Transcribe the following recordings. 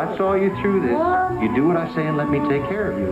I saw you through this. You do what I say and let me take care of you.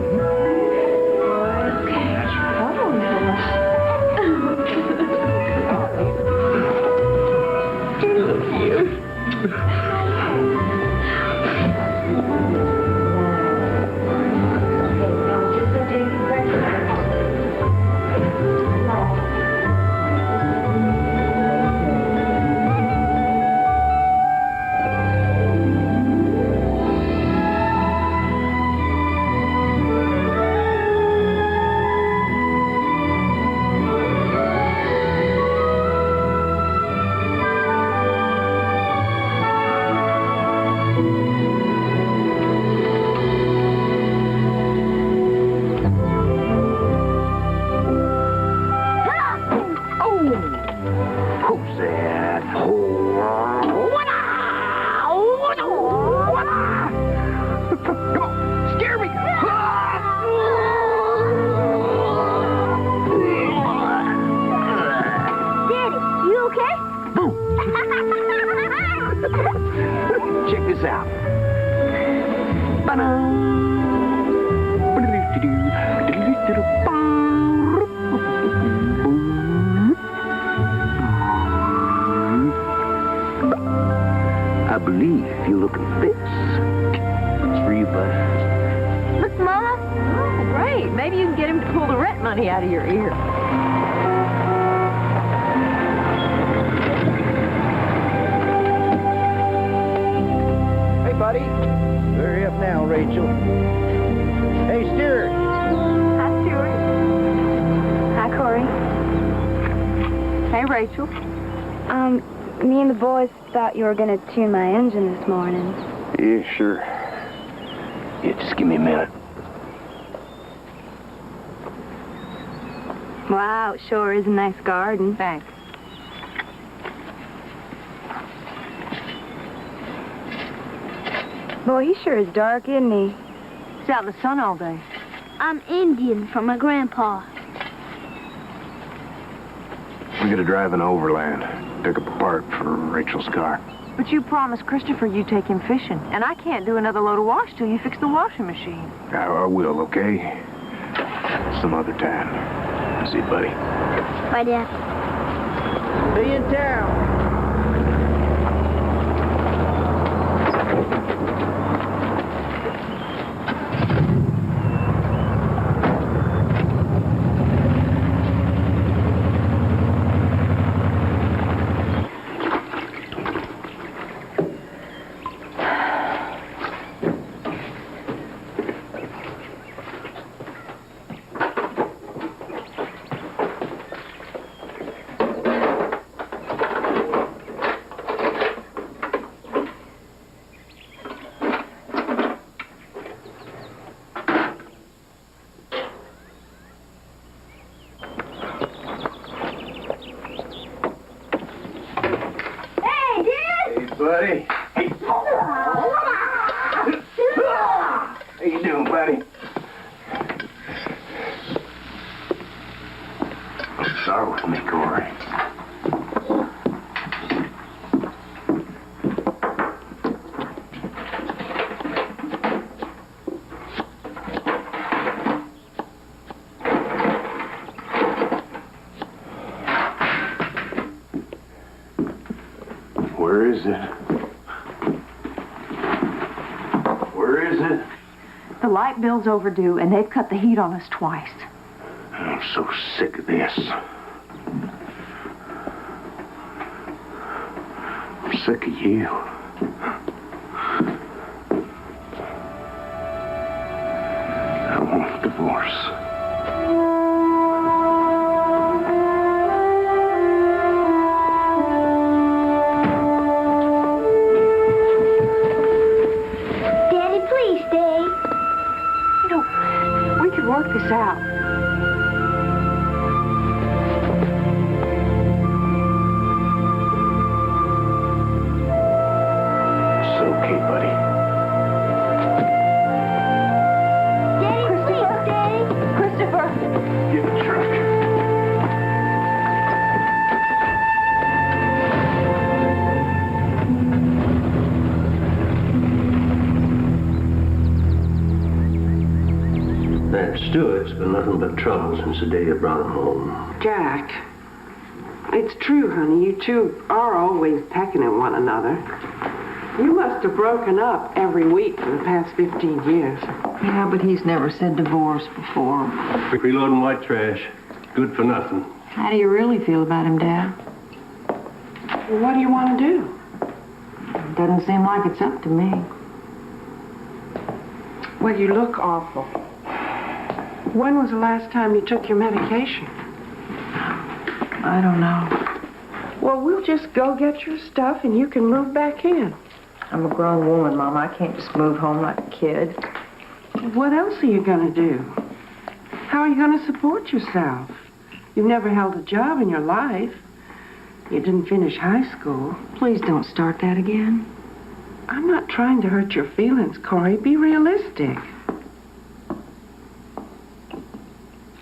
Me and the boys thought you were going to tune my engine this morning. Yeah, sure. Yeah, just give me a minute. Wow, it sure is a nice garden. Thanks. Boy, he sure is dark, isn't he? He's out in the sun all day. I'm Indian from my grandpa. We gotta drive an overland. Pick up a part for Rachel's car. But you promised Christopher you'd take him fishing, and I can't do another load of wash till you fix the washing machine. I will, okay? Some other time. See you, buddy. Bye, Dad. See you in town. Buddy. Hey. How you doing, buddy? Start with me, Cory. Where is it? Where is it? The light bill's overdue, and they've cut the heat on us twice. I'm so sick of this. I'm sick of you. I want a divorce. Work this out. It's okay, buddy. Daddy, please, Daddy. Christopher. Get the truck. That Stuart's been nothing but trouble since the day you brought him home. Jack, it's true, honey. You two are always pecking at one another. You must have broken up every week for the past 15 years. Yeah, but he's never said divorce before. Reloading white trash. Good for nothing. How do you really feel about him, Dad? Well, what do you want to do? Doesn't seem like it's up to me. Well, you look awful. When was the last time you took your medication? I don't know. Well, we'll just go get your stuff and you can move back in. I'm a grown woman, Mom. I can't just move home like a kid. What else are you going to do? How are you going to support yourself? You've never held a job in your life. You didn't finish high school. Please don't start that again. I'm not trying to hurt your feelings, Cory. Be realistic.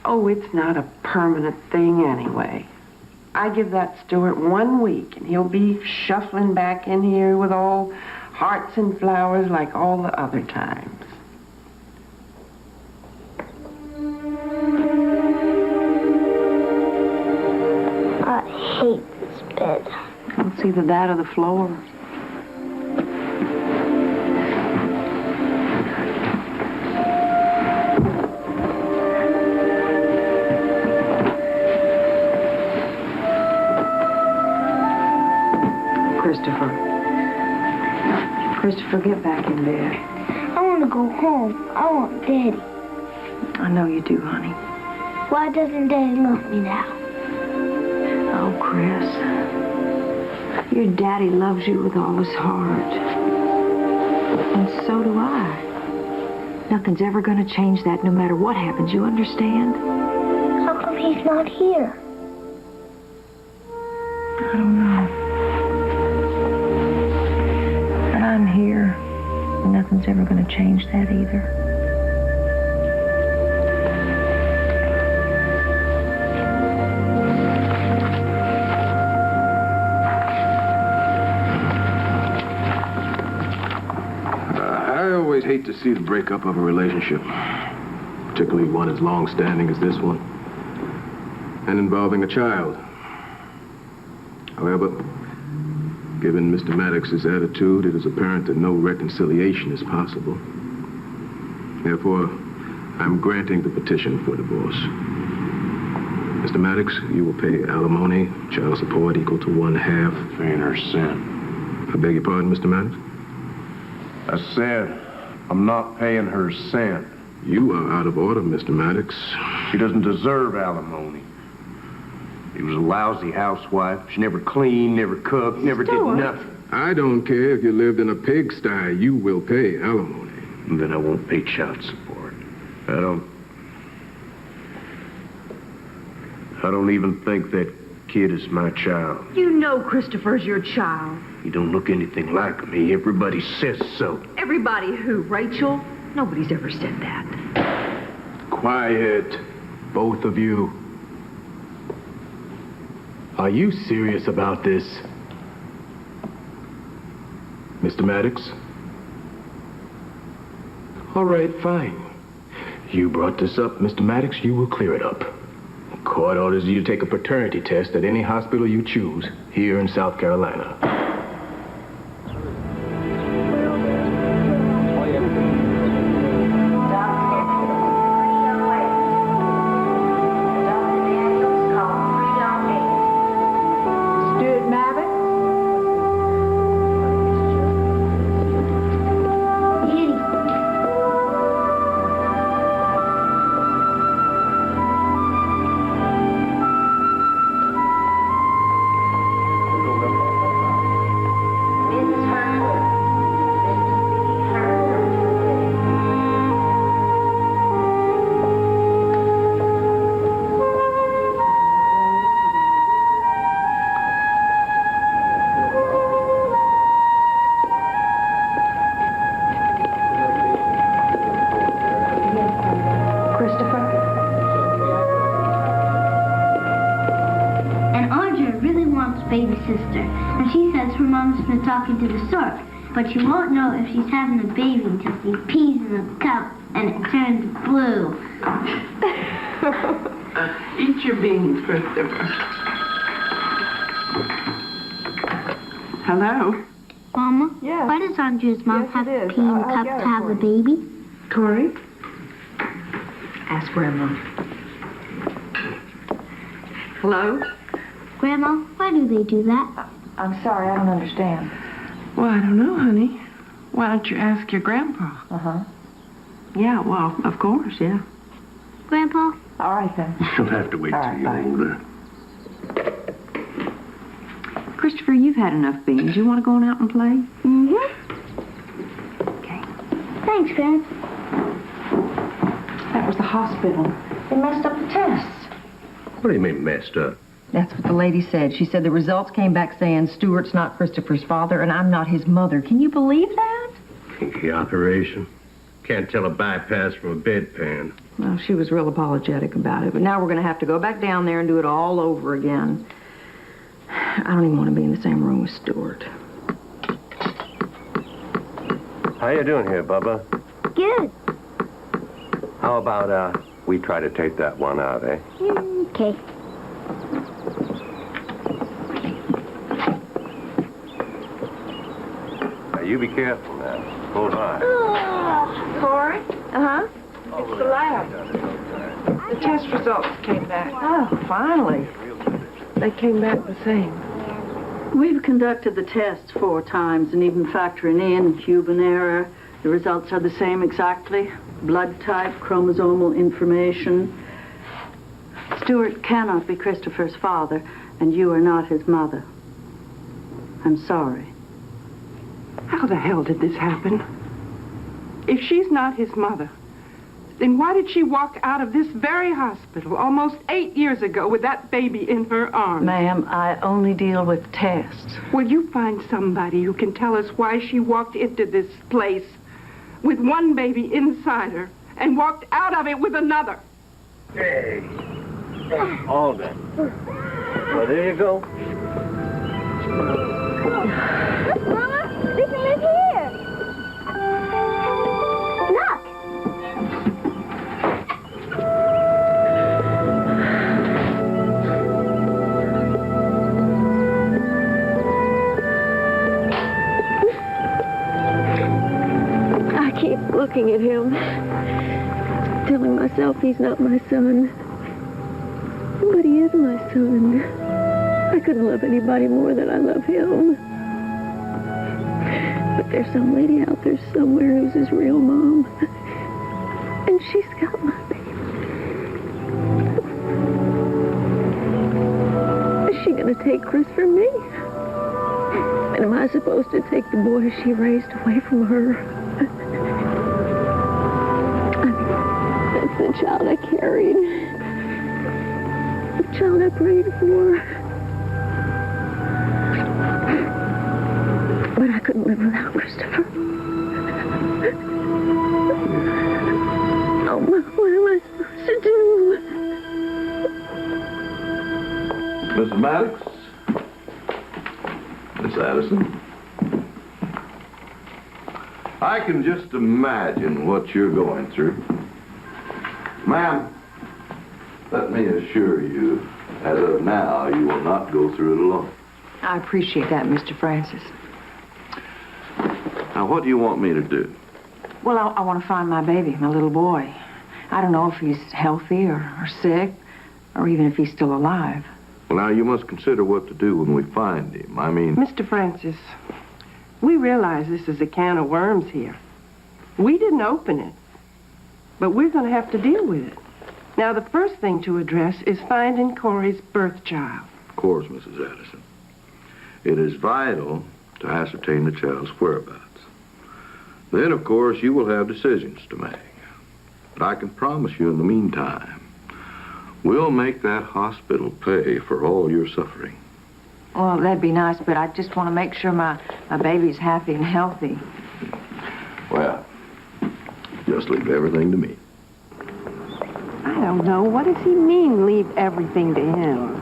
Oh, it's not a permanent thing anyway. I give that Stewart 1 week, and he'll be shuffling back in here with all hearts and flowers like all the other times. I hate this bed. It's either that or the floor. Christopher, get back in bed. I want to go home. I want Daddy. I know you do, honey. Why doesn't Daddy love me now? Oh, Chris. Your daddy loves you with all his heart. And so do I. Nothing's ever going to change that no matter what happens, you understand? How come he's not here? I don't know. But I'm here. And nothing's ever going to change that either. I always hate to see the breakup of a relationship, particularly one as long-standing as this one, and involving a child. However, given Mr. Maddox's attitude, it is apparent that no reconciliation is possible. Therefore, I'm granting the petition for divorce. Mr. Maddox, you will pay alimony, child support equal to 1/2. Paying her cent. I beg your pardon, Mr. Maddox? I said, I'm not paying her cent. You are out of order, Mr. Maddox. She doesn't deserve alimony. She was a lousy housewife. She never cleaned, never cooked, never did nothing. I don't care if you lived in a pigsty. You will pay alimony. And then I won't pay child support. I don't even think that kid is my child. You know Christopher's your child. He don't look anything like me. Everybody says so. Everybody who? Rachel? Nobody's ever said that. Quiet, both of you. Are you serious about this? Mr. Maddox? All right, fine. You brought this up, Mr. Maddox. You will clear it up. Court orders you to take a paternity test at any hospital you choose here in South Carolina. baby sister, and she says her mom's been talking to the stork, but she won't know if she's having a baby until she pees in in a cup and it turns blue. Eat your beans, Christopher. Hello? Mama? Yes. Why does Andrew's mom Yes, have it to is. pee in the I'll cup get to it have for the you. baby? Cory? Ask Grandma. Hello? Grandma, why do they do that? I'm sorry, I don't understand. Well, I don't know, honey. Why don't you ask your grandpa? Uh-huh. Yeah, well, of course, yeah. Grandpa? All right, then. You'll have to wait All till right, you're bye. older. Christopher, you've had enough beans. You want to go on out and play? Mm-hmm. Okay. Thanks, Grandpa. That was the hospital. They messed up the tests. What do you mean messed up? That's what the lady said. She said the results came back saying Stuart's not Christopher's father and I'm not his mother. Can you believe that? Kinky operation. Can't tell a bypass from a bedpan. Well, she was real apologetic about it, but now we're going to have to go back down there and do it all over again. I don't even want to be in the same room with Stewart. How you doing here, Bubba? Good. How about, we try to take that one out, eh? Okay. Now, you be careful now. Hold on. Cory? Uh-huh. It's the lab. The test results came back. Oh, finally. They came back the same. We've conducted the tests 4 times, and even factoring in human error, the results are the same exactly. Blood type, chromosomal information. Stuart cannot be Christopher's father, and you are not his mother. I'm sorry. How the hell did this happen? If she's not his mother, then why did she walk out of this very hospital almost 8 years ago with that baby in her arms? Ma'am, I only deal with tests. Will you find somebody who can tell us why she walked into this place with one baby inside her and walked out of it with another? Hey. All done. Well, there you go. Mama, they can live here. Look. I keep looking at him, telling myself he's not my son. But he is my son. I couldn't love anybody more than I love him. But there's some lady out there somewhere who's his real mom. And she's got my baby. Is she gonna take Chris from me? And am I supposed to take the boy she raised away from her? I mean, that's the child I carried. The child I prayed for. But I couldn't live without Christopher. Oh, what am I supposed to do? Mrs. Maddox? Miss Addison? I can just imagine what you're going through. Ma'am, let me assure you, as of now, you will not go through it alone. I appreciate that, Mr. Francis. Now, what do you want me to do? Well, I want to find my baby, my little boy. I don't know if he's healthy or sick, or even if he's still alive. Well, now, you must consider what to do when we find him. I mean... Mr. Francis, we realize this is a can of worms here. We didn't open it, but we're going to have to deal with it. Now, the first thing to address is finding Cory's birth child. Of course, Mrs. Addison. It is vital to ascertain the child's whereabouts. Then, of course, you will have decisions to make. But I can promise you in the meantime, we'll make that hospital pay for all your suffering. Well, that'd be nice, but I just want to make sure my baby's happy and healthy. Well, just leave everything to me. I don't know. What does he mean, leave everything to him?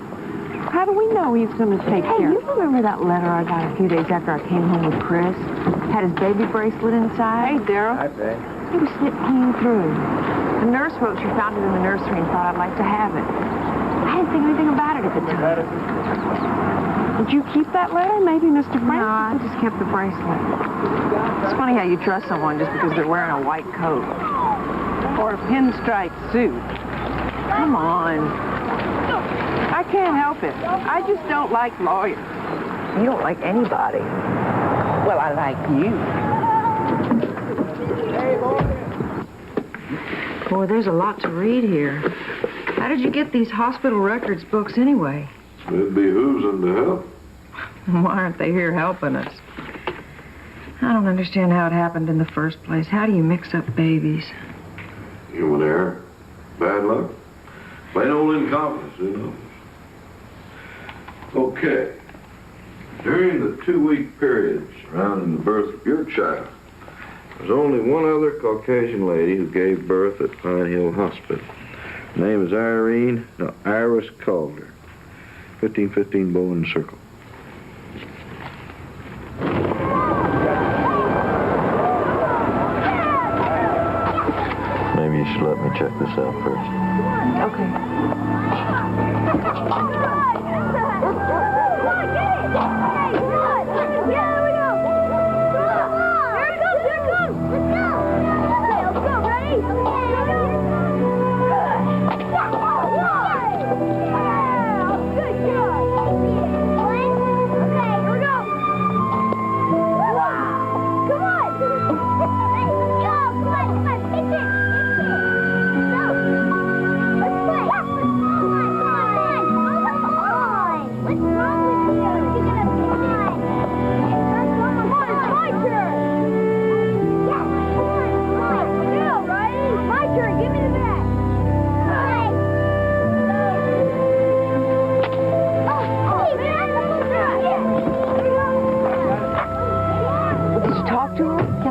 How do we know he's going to take Hey, care you of it? remember that letter I got a few days after I came home with Chris? Had his baby bracelet inside? Hey, Daryl. Hi, Faye. He was slipped clean through. The nurse wrote she found it in the nursery and thought I'd like to have it. I didn't think anything about it at the time. Did you keep that letter? Maybe Mr. Frank? No, I just kept the bracelet. It's funny how you trust someone just because they're wearing a white coat. Or a pinstripe suit. Come on. I can't help it. I just don't like lawyers. You don't like anybody. Well, I like you. Boy, there's a lot to read here. How did you get these hospital records books anyway? It behooves them to help. Why aren't they here helping us? I don't understand how it happened in the first place. How do you mix up babies? Human error. Bad luck. Plain old incompetence, you know. Okay. During the 2-week period surrounding the birth of your child, there's only one other Caucasian lady who gave birth at Pine Hill Hospital. Her name is Iris Calder. 1515 Bowling Circle. Maybe you should let me check this out first. Okay.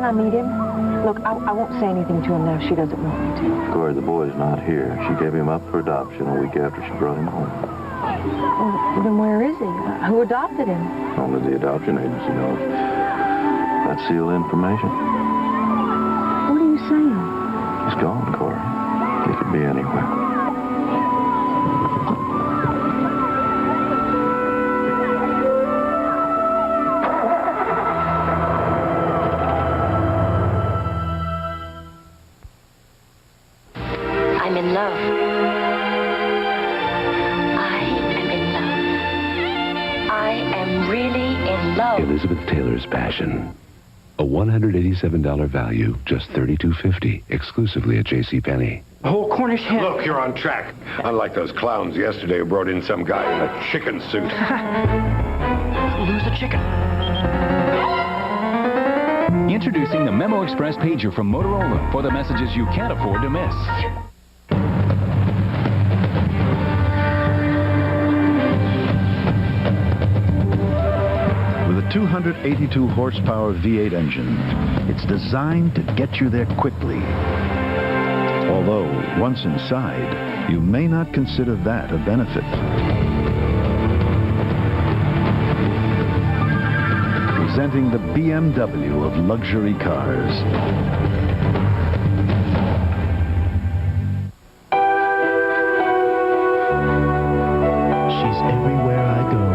I meet him? Look, I won't say anything to him now if she doesn't want me to. Cory, the boy's not here. She gave him up for adoption a week after she brought him home. Well, then where is he? Who adopted him? Only the adoption agency knows. That's sealed information. What are you saying? He's gone, Cory. He could be anywhere. I'm in love. I am in love. I am really in love. Elizabeth Taylor's Passion. A $187 value, just $32.50, exclusively at JCPenney. A whole Cornish hen. Look, you're on track. Unlike those clowns yesterday who brought in some guy in a chicken suit. Lose a chicken. Introducing the Memo Express pager from Motorola for the messages you can't afford to miss. With a 282 horsepower V8 engine, it's designed to get you there quickly. Although, once inside, you may not consider that a benefit. Presenting the BMW of luxury cars. She's everywhere I go.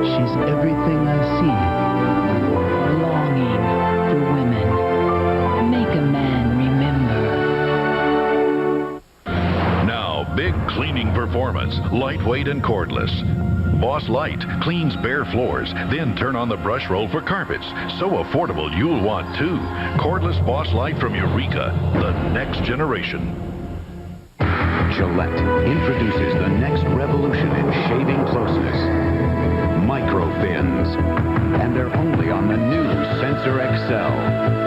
She's everything I see. Longing for women. Make a man remember. Now, big cleaning performance, lightweight and cordless. Boss Light cleans bare floors, then turn on the brush roll for carpets. So affordable you'll want two. Cordless Boss Light from Eureka, the next generation. Gillette introduces the next revolution in shaving closeness. Microfins. And they're only on the new Sensor XL.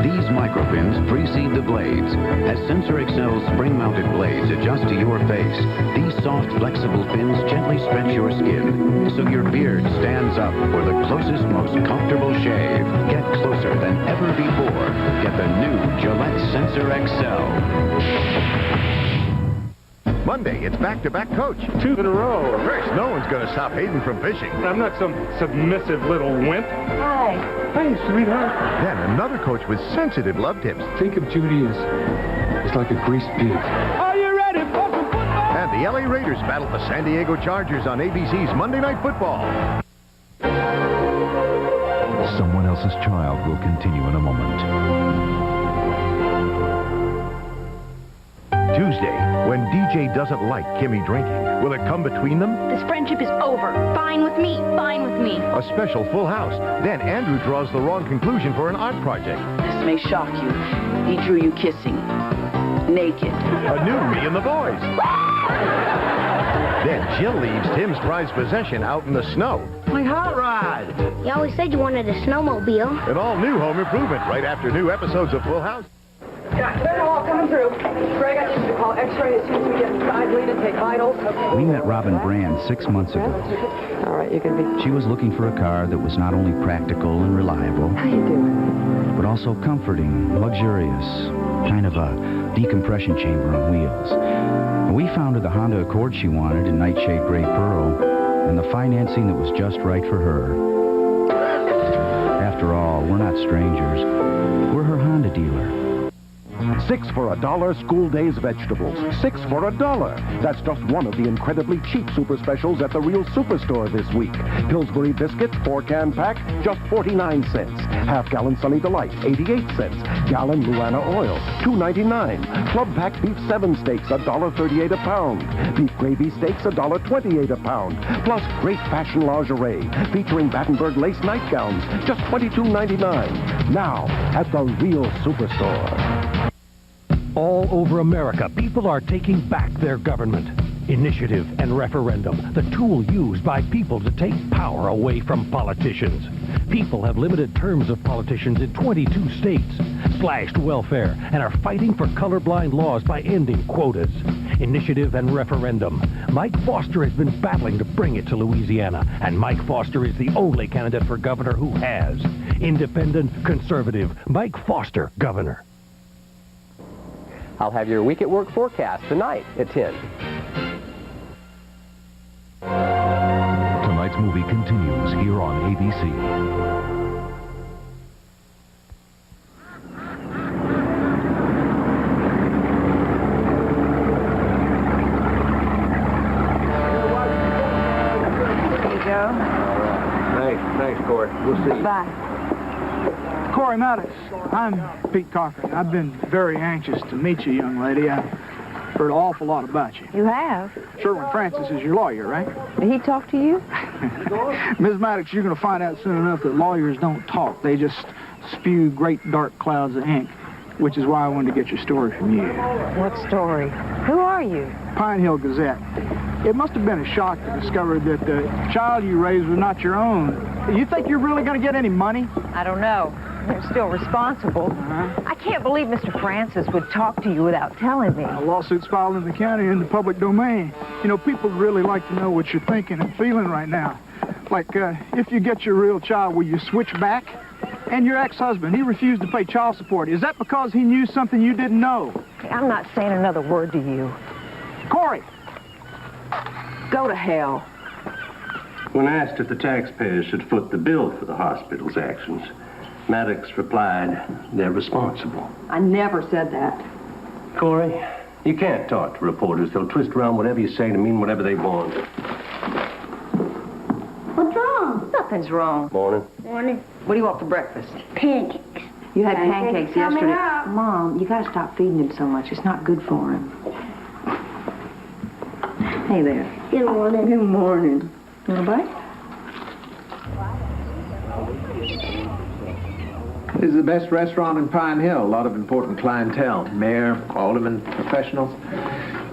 These microfins precede the blades. As Sensor XL's spring-mounted blades adjust to your face, these soft, flexible fins gently stretch your skin, so your beard stands up for the closest, most comfortable shave. Get closer than ever before. Get the new Gillette Sensor XL. Monday, it's back-to-back coach. 2 in a row. First, no one's going to stop Hayden from fishing. I'm not some submissive little wimp. Hi. Hey, sweetheart. Then another coach with sensitive love tips. Think of Judy as like a greased pig. Are you ready for some football? And the LA Raiders battle the San Diego Chargers on ABC's Monday Night Football. Someone else's child will continue in a moment. Tuesday, when DJ doesn't like Kimmy drinking, will it come between them? This friendship is over. Fine with me. Fine with me. A special Full House. Then Andrew draws the wrong conclusion for an art project. This may shock you. He drew you kissing. Naked. A new Me and the Boys. Then Jill leaves Tim's prized possession out in the snow. My hot rod. You always said you wanted a snowmobile. An all-new home improvement right after new episodes of Full House. Yeah, they're all coming through. Greg, I need you to call X-ray as soon as we get inside. Lean and take vitals. Okay. We met Robin Brand 6 months ago. All right, you can be. She was looking for a car that was not only practical and reliable, How you doing? but also comforting, luxurious, kind of a decompression chamber on wheels. And we found her the Honda Accord she wanted in nightshade gray pearl, and the financing that was just right for her. After all, we're not strangers. We're her Honda dealer. 6 for $1 school days vegetables. 6 for $1. That's just one of the incredibly cheap super specials at the Real Superstore this week. Pillsbury biscuit, 4-can pack, just 49 cents. Half-gallon Sunny Delight, 88 cents. Gallon Luana oil, $2.99. Club pack beef 7 steaks, $1.38 a pound. Beef gravy steaks, $1.28 a pound. Plus great fashion lingerie featuring Battenberg lace nightgowns, just $22.99. Now at the Real Superstore. All over America, people are taking back their government. Initiative and referendum, the tool used by people to take power away from politicians. People have limited terms of politicians in 22 states, slashed welfare, and are fighting for colorblind laws by ending quotas. Initiative and referendum. Mike Foster has been battling to bring it to Louisiana, and Mike Foster is the only candidate for governor who has. Independent, conservative, Mike Foster, governor. I'll have your week at work forecast tonight at 10. Tonight's movie continues here on ABC. There you go. Thanks, Cory. We'll see you. Bye. Cory Maddox. I'm Pete Cochran. I've been very anxious to meet you, young lady. I've heard an awful lot about you. You have? Sherwin Francis is your lawyer, right? Did he talk to you? Ms. Maddox, you're going to find out soon enough that lawyers don't talk. They just spew great dark clouds of ink, which is why I wanted to get your story from you. What story? Who are you? Pine Hill Gazette. It must have been a shock to discover that the child you raised was not your own. You think you're really going to get any money? I don't know. They're still responsible. I can't believe Mr. Francis would talk to you without telling me. A lawsuit's filed in the county in the public domain. You know, people really like to know what you're thinking and feeling right now. Like, if you get your real child, will you switch back? And your ex-husband, he refused to pay child support. Is that because he knew something you didn't know? I'm not saying another word to you. Cory! Go to hell. When asked if the taxpayers should foot the bill for the hospital's actions, Maddox replied, they're responsible. I never said that. Cory, you can't talk to reporters. They'll twist around whatever you say to mean whatever they want. What's wrong? Nothing's wrong. Morning. Morning. What do you want for breakfast? Pancakes. You had pancakes yesterday. Up. Mom, you gotta stop feeding him so much. It's not good for him. Hey there. Good morning. Good morning. You want a bite? This is the best restaurant in Pine Hill. A lot of important clientele. Mayor, aldermen, professionals.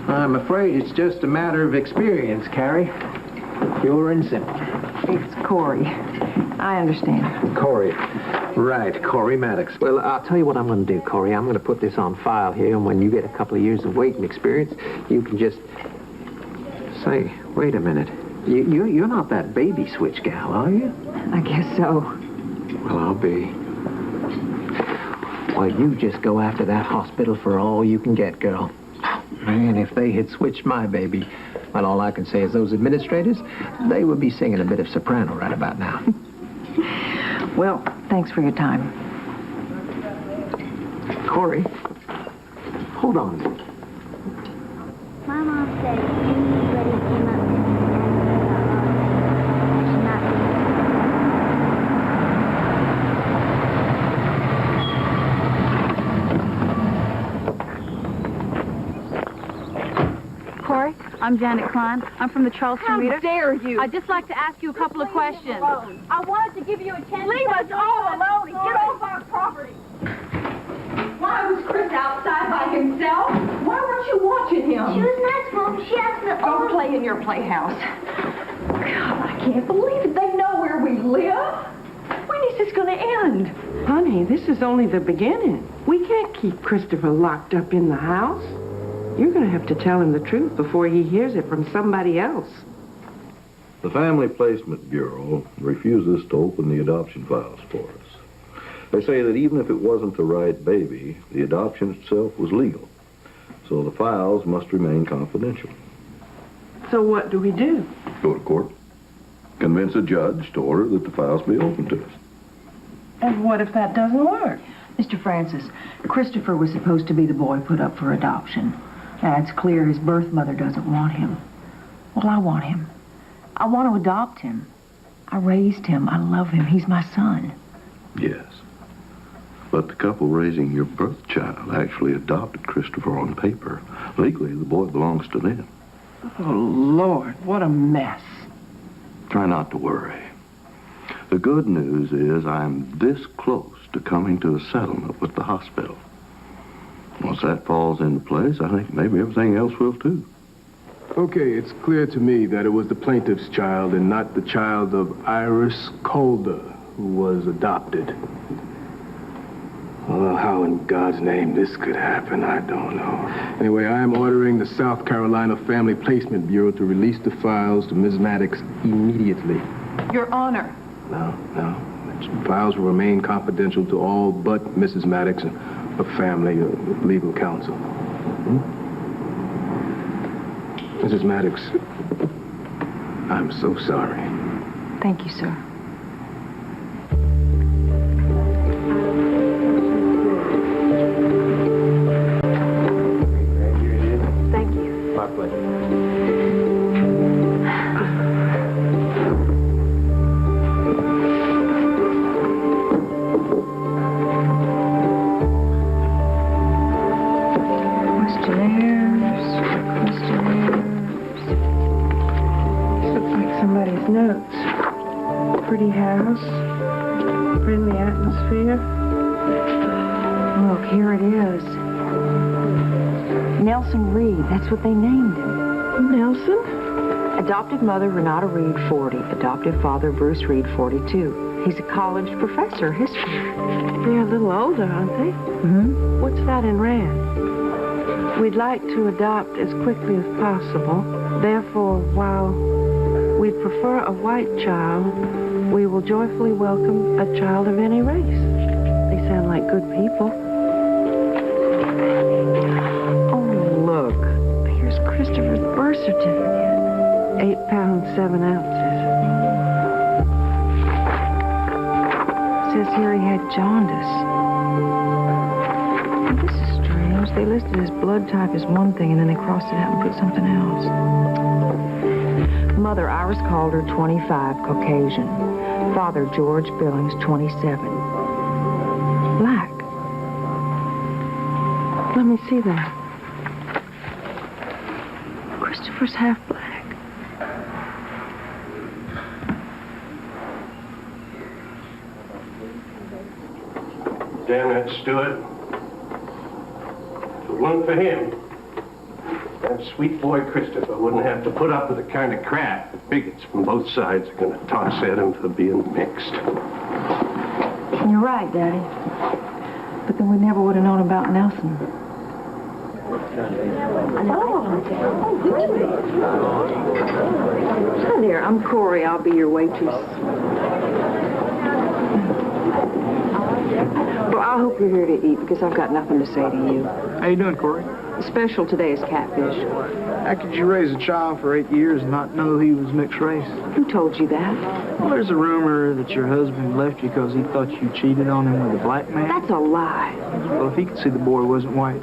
I'm afraid it's just a matter of experience, Carrie. Pure and simple. It's Cory. I understand. Cory. Right, Cory Maddox. Well, I'll tell you what I'm going to do, Cory. I'm going to put this on file here, and when you get a couple of years of waiting experience, you can just say, wait a minute. You're not that baby switch gal, are you? I guess so. Well, I'll be. Well, you just go after that hospital for all you can get, girl. And if they had switched my baby, well, all I can say is those administrators, they would be singing a bit of soprano right about now. Well, thanks for your time. Cory, hold on. My mom said everybody came up to me and she's not Cory, I'm Janet Klein. I'm from the Charleston How Reader. dare you? I'd just like to ask you a couple of questions. I wanted to give you a chance. Leave us all alone and get off our property. Why was Chris outside by himself? Why weren't you watching him? She was nice, Mom. She asked me Don't play in your playhouse. God, I can't believe it. They know where we live. When is this going to end? Honey, this is only the beginning. We can't keep Christopher locked up in the house. You're going to have to tell him the truth before he hears it from somebody else. The Family Placement Bureau refuses to open the adoption files for us. They say that even if it wasn't the right baby, the adoption itself was legal. So the files must remain confidential. So what do we do? Go to court. Convince a judge to order that the files be opened to us. And what if that doesn't work? Mr. Francis, Christopher was supposed to be the boy put up for adoption. Now, it's clear his birth mother doesn't want him. Well, I want him. I want to adopt him. I raised him. I love him. He's my son. Yes. But the couple raising your birth child actually adopted Christopher on paper. Legally, the boy belongs to them. Oh, Lord, what a mess. Try not to worry. The good news is I'm this close to coming to a settlement with the hospital. Once that falls into place, I think maybe everything else will too. Okay, it's clear to me that it was the plaintiff's child and not the child of Iris Calder who was adopted. Well, how in God's name this could happen, I don't know. Anyway, I am ordering the South Carolina Family Placement Bureau to release the files to Ms. Maddox immediately. Your Honor. No. The files will remain confidential to all but Mrs. Maddox and her family, legal counsel. Mrs. Maddox, I'm so sorry. Thank you, sir. Thank you. My pleasure. Somebody's notes. Pretty house. Friendly atmosphere. Look, here it is. Nelson Reed, that's what they named him. Nelson? Adopted mother, Renata Reed, 40. Adopted father, Bruce Reed, 42. He's a college professor of history. They're a little older, aren't they? Mm-hmm. What's that in rand? We'd like to adopt as quickly as possible. Therefore, while we'd prefer a white child, we will joyfully welcome a child of any race. They sound like good people. Oh, look. Here's Christopher's birth certificate. 8 pounds, 7 ounces. Says here he had jaundice. This is strange. They listed his blood type as one thing, and then they crossed it out and put something else. Mother, Iris Calder, 25, Caucasian. Father, George Billings, 27. Black. Let me see that. Christopher's half black. Damn it, Stuart. If it weren't for him, that sweet boy Christopher wouldn't have to put up with the kind of crap that bigots from both sides are going to toss at him for being mixed. You're right, Daddy. But then we never would have known about Nelson. Hi there, I'm Cory. I'll be your waitress. Well, I hope you're here to eat because I've got nothing to say to you. How you doing, Cory? The special today is catfish. How could you raise a child for 8 years and not know he was mixed race? Who told you that? Well, there's a rumor that your husband left you because he thought you cheated on him with a black man. That's a lie. Well, if he could see the boy wasn't white,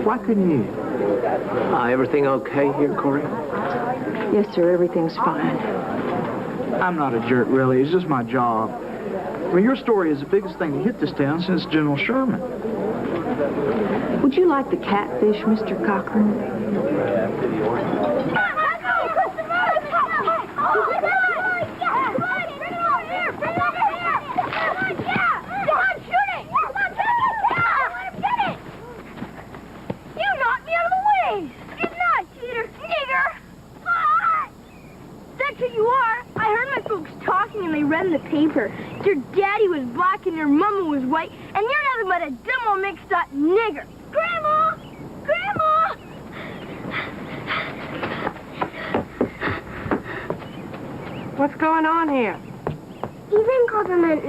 why couldn't you? Everything okay here, Cory? Yes, sir, everything's fine. I'm not a jerk, really. It's just my job. Well, your story is the biggest thing to hit this town since General Sherman. Would you like the catfish, Mr. Cochran? The paper. Your daddy was black and your mama was white, and you're nothing but a dumb old mixed-up nigger. Grandma! Grandma! What's going on here? Ethan called him an...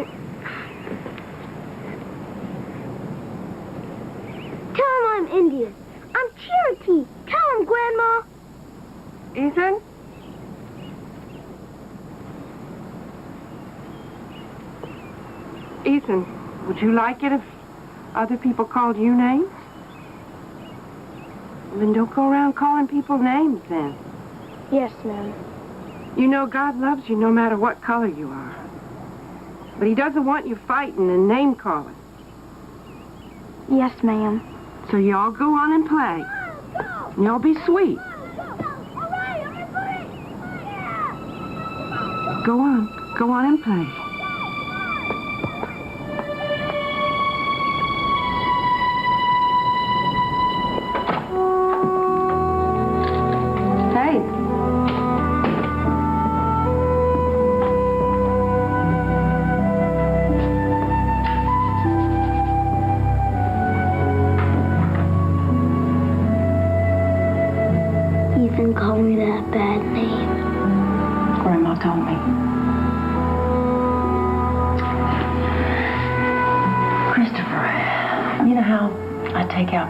Tell him I'm Indian. I'm Cherokee. Tell him, Grandma. Ethan? Ethan, would you like it if other people called you names? Then don't go around calling people names, then. Yes, ma'am. You know God loves you no matter what color you are. But he doesn't want you fighting and name-calling. Yes, ma'am. So you all go on and play. And y'all be sweet. Go on. Go on and play.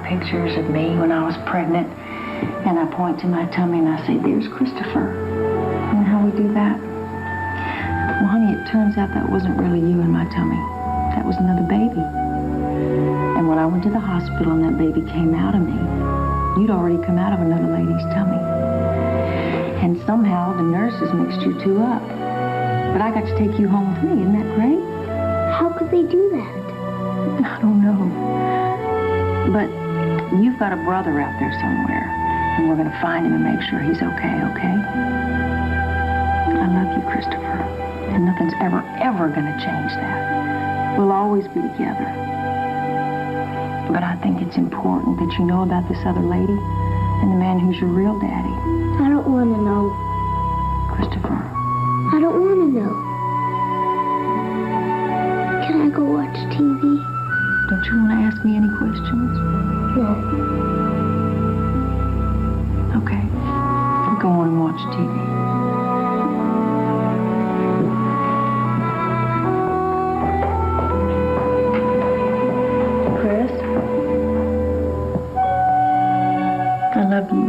Pictures of me when I was pregnant, and I point to my tummy and I say, "There's Christopher." You know how we do that? Well, honey, it turns out that wasn't really you in my tummy. That was another baby. And when I went to the hospital and that baby came out of me, you'd already come out of another lady's tummy. And somehow the nurses mixed you two up. But I got to take you home with me. Isn't that great? How could they do that? I don't know. But you've got a brother out there somewhere, and we're going to find him and make sure he's okay, okay? I love you, Christopher, and nothing's ever going to change that. We'll always be together. But I think it's important that you know about this other lady and the man who's your real daddy. I don't want to know. Christopher. I don't want to know. Can I go watch TV? Don't you want to ask me any questions? No. Okay. Go on and watch TV. Chris? I love you.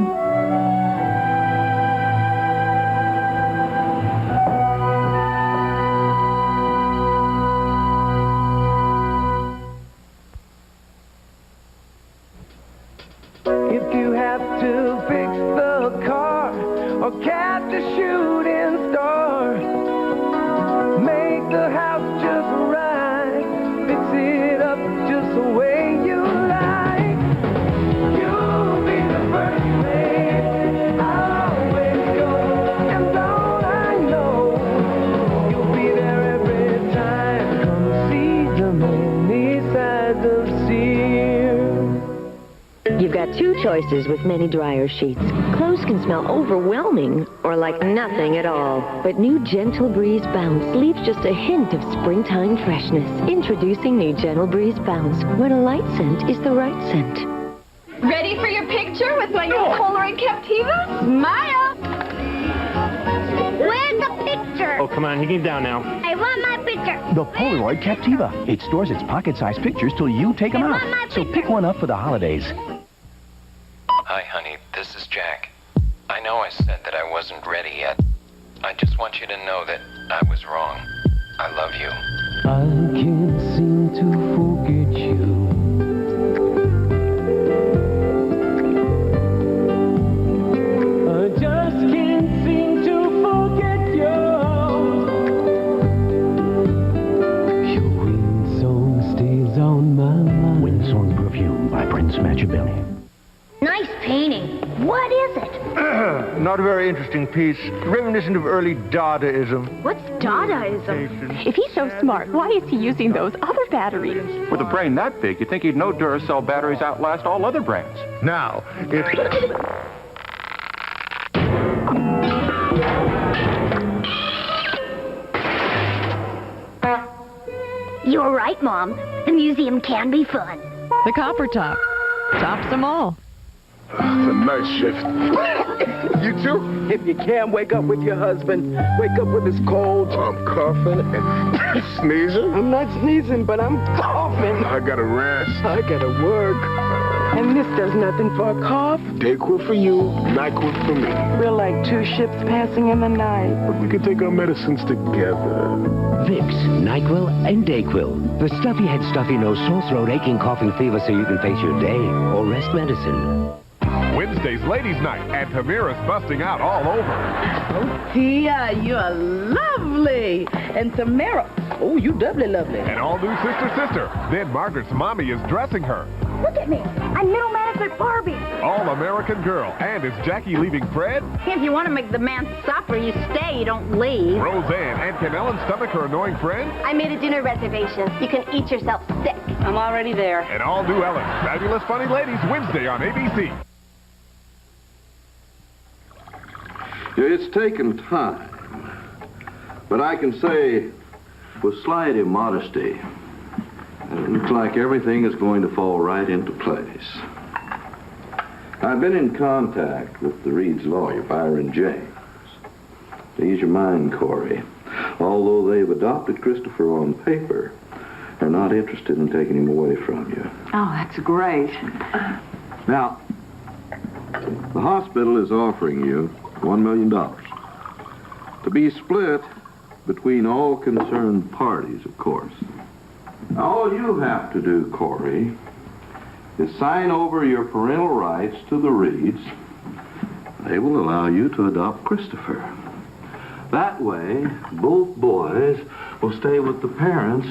Two choices with many dryer sheets. Clothes can smell overwhelming or like nothing at all. But new Gentle Breeze Bounce leaves just a hint of springtime freshness. Introducing new Gentle Breeze Bounce, when a light scent is the right scent. Ready for your picture with my new Polaroid Captiva? Smile! Where's the picture? Oh, come on, you get down now. I want my picture. The Polaroid Captiva. It stores its pocket-sized pictures till you take them out. So pick one up for the holidays. Hi, honey. This is Jack. I know I said that I wasn't ready yet. I just want you to know that I was wrong. I love you. I can't seem to forget you. I just can't seem to forget you. Your windsong stays on my mind. Windsong Perfume by Prince Machiavelli. Nice painting. What is it? Not a very interesting piece. Reminiscent of early Dadaism. What's Dadaism? If he's so smart, why is he using those other batteries? With a brain that big, you'd think he'd know Duracell batteries outlast all other brands. Now, if... You're right, Mom. The museum can be fun. The copper top. Tops them all. It's a nice shift. You too? If you can't wake up with your husband, wake up with his cold. I'm coughing and sneezing. I'm not sneezing, but I'm coughing. I got a rash. I gotta work. And this does nothing for a cough. Dayquil for you, NyQuil for me. We're like two ships passing in the night. But we can take our medicines together. Vicks, NyQuil, and Dayquil. The stuffy head, stuffy nose, sore throat, aching, coughing, fever, so you can face your day or rest medicine. Wednesday's Ladies' Night, and Tamira's busting out all over. Oh, Tia, you're lovely. And Tamara, oh, you doubly lovely. And all new Sister. Then Margaret's mommy is dressing her. Look at me. I'm middle management Barbie. All-American girl. And is Jackie leaving Fred? If you want to make the man suffer, you stay, you don't leave. Roseanne, and can Ellen stomach her annoying friend? I made a dinner reservation. You can eat yourself sick. I'm already there. And all new Ellen. Fabulous Funny Ladies, Wednesday on ABC. It's taken time, but I can say with slight immodesty that it looks like everything is going to fall right into place. I've been in contact with the Reed's lawyer, Byron James. Ease your mind, Cory. Although they've adopted Christopher on paper, they're not interested in taking him away from you. Oh, that's great. Now, the hospital is offering you $1 million to be split between all concerned parties, of course. Now, all you have to do, Cory, is sign over your parental rights to the Reeds. They will allow you to adopt Christopher. That way, both boys will stay with the parents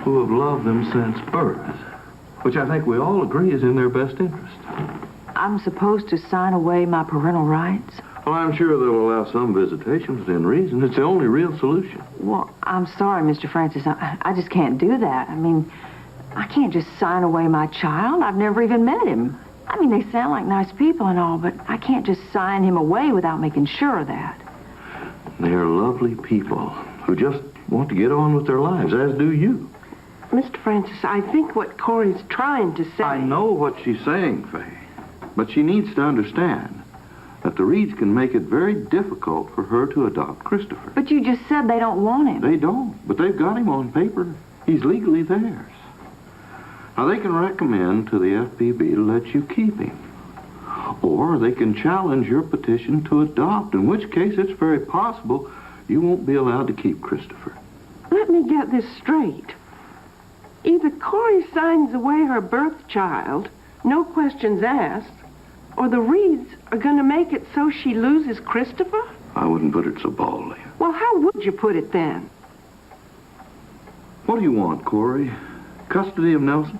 who have loved them since birth, which I think we all agree is in their best interest. I'm supposed to sign away my parental rights? Well, I'm sure they'll allow some visitations within reason. It's the only real solution. Well, I'm sorry, Mr. Francis. I just can't do that. I mean, I can't just sign away my child. I've never even met him. I mean, they sound like nice people and all, but I can't just sign him away without making sure of that. They're lovely people who just want to get on with their lives, as do you. Mr. Francis, I think what Cory's trying to say... I know what she's saying, Faye, but she needs to understand that the Reeds can make it very difficult for her to adopt Christopher. But you just said they don't want him. They don't, but they've got him on paper. He's legally theirs. Now, they can recommend to the FPB to let you keep him. Or they can challenge your petition to adopt, in which case it's very possible you won't be allowed to keep Christopher. Let me get this straight. Either Cory signs away her birth child, no questions asked, or the Reeds are going to make it so she loses Christopher? I wouldn't put it so boldly. Well, how would you put it then? What do you want, Cory? Custody of Nelson?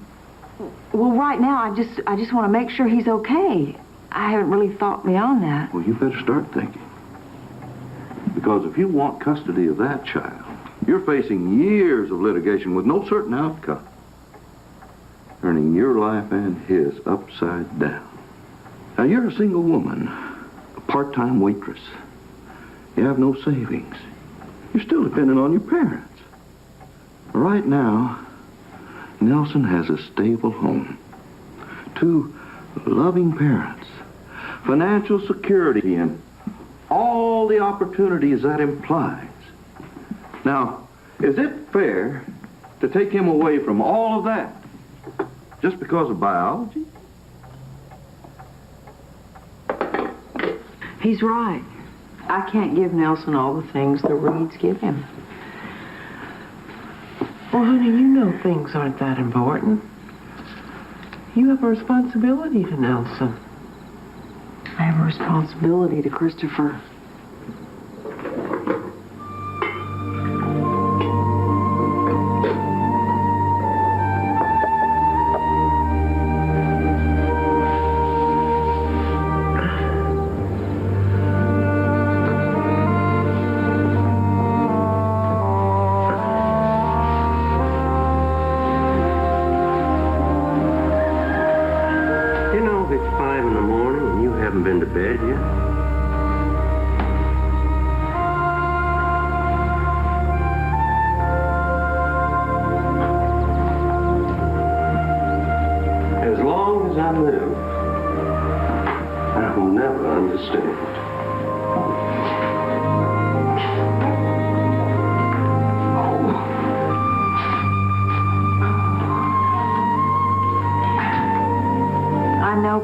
Well, right now, I just want to make sure he's okay. I haven't really thought beyond that. Well, you better start thinking. Because if you want custody of that child, you're facing years of litigation with no certain outcome, turning your life and his upside down. Now, you're a single woman, a part-time waitress. You have no savings. You're still dependent on your parents. Right now, Nelson has a stable home, 2 loving parents, financial security, and all the opportunities that implies. Now, is it fair to take him away from all of that just because of biology? He's right. I can't give Nelson all the things the Reeds give him. Well, honey, you know things aren't that important. You have a responsibility to Nelson. I have a responsibility to Christopher.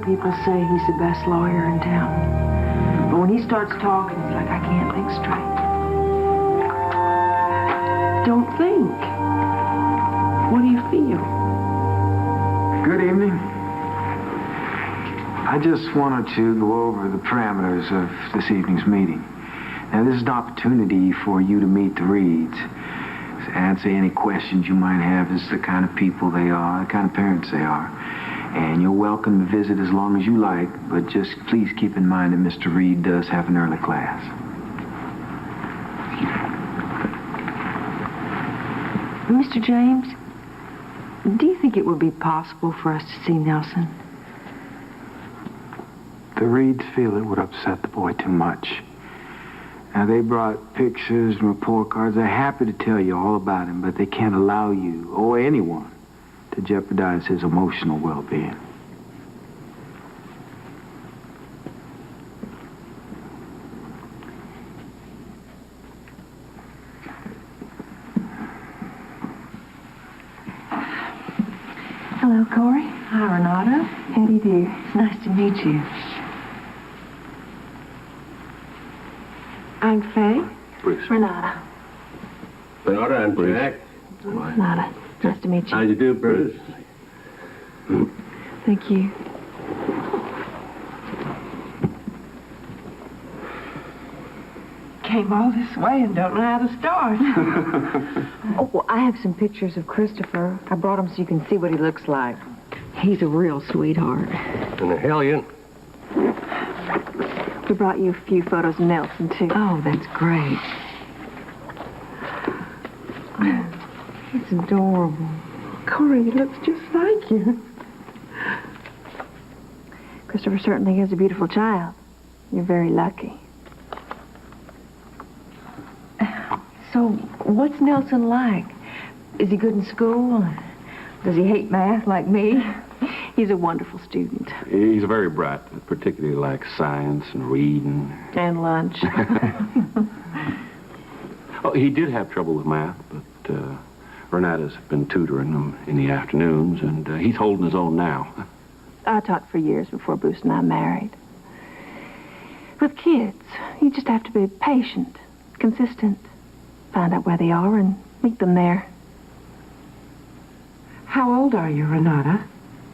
People say he's the best lawyer in town. But when he starts talking, it's like I can't think straight. Don't think. What do you feel? Good evening. I just wanted to go over the parameters of this evening's meeting. Now, this is an opportunity for you to meet the Reeds. Answer any questions you might have as to the kind of people they are, the kind of parents they are. And you're welcome to visit as long as you like, but just please keep in mind that Mr. Reed does have an early class. Mr. James, do you think it would be possible for us to see Nelson? The Reeds feel it would upset the boy too much. Now, they brought pictures and report cards. They're happy to tell you all about him, but they can't allow you, or anyone, to jeopardize his emotional well-being. Hello, Cory. Hi, Renata. How do you do? It's nice to meet you. I'm Faye. Bruce. Renata. Renata, I'm Jack. Renata. Nice to meet you. How do you do, Bruce? Thank you. Came all this way and don't know how to start. Oh, well, I have some pictures of Christopher. I brought them so you can see what he looks like. He's a real sweetheart. And a hellion. We brought you a few photos of Nelson, too. Oh, that's great. Oh, it's adorable. Cory, he looks just like you. Christopher certainly is a beautiful child. You're very lucky. So, what's Nelson like? Is he good in school? Does he hate math like me? He's a wonderful student. He's very bright, particularly likes science and reading. And lunch. Oh, he did have trouble with math, but Renata's been tutoring him in the afternoons, and he's holding his own now. I taught for years before Bruce and I married. With kids, you just have to be patient, consistent, find out where they are and meet them there. How old are you, Renata?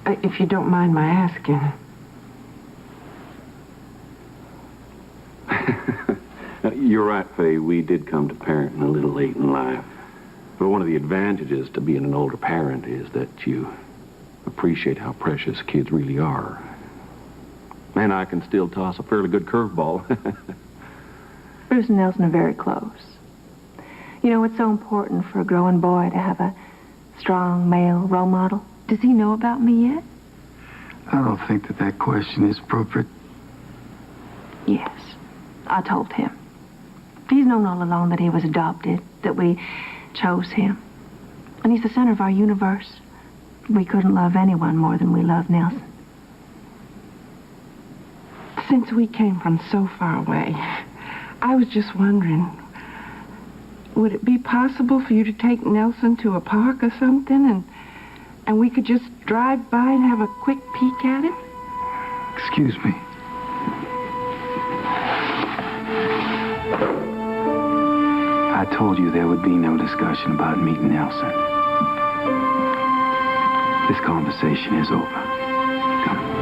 If you don't mind my asking. You're right, Faye. We did come to parenting a little late in life. But one of the advantages to being an older parent is that you appreciate how precious kids really are. And I can still toss a fairly good curveball. Bruce and Nelson are very close. You know, it's so important for a growing boy to have a strong male role model. Does he know about me yet? I don't think that question is appropriate. Yes, I told him. He's known all along that he was adopted, that we chose him. And he's the center of our universe. We couldn't love anyone more than we love Nelson. Since we came from so far away, I was just wondering, would it be possible for you to take Nelson to a park or something, and we could just drive by and have a quick peek at him? Excuse me. I told you there would be no discussion about meeting Nelson. This conversation is over. Come.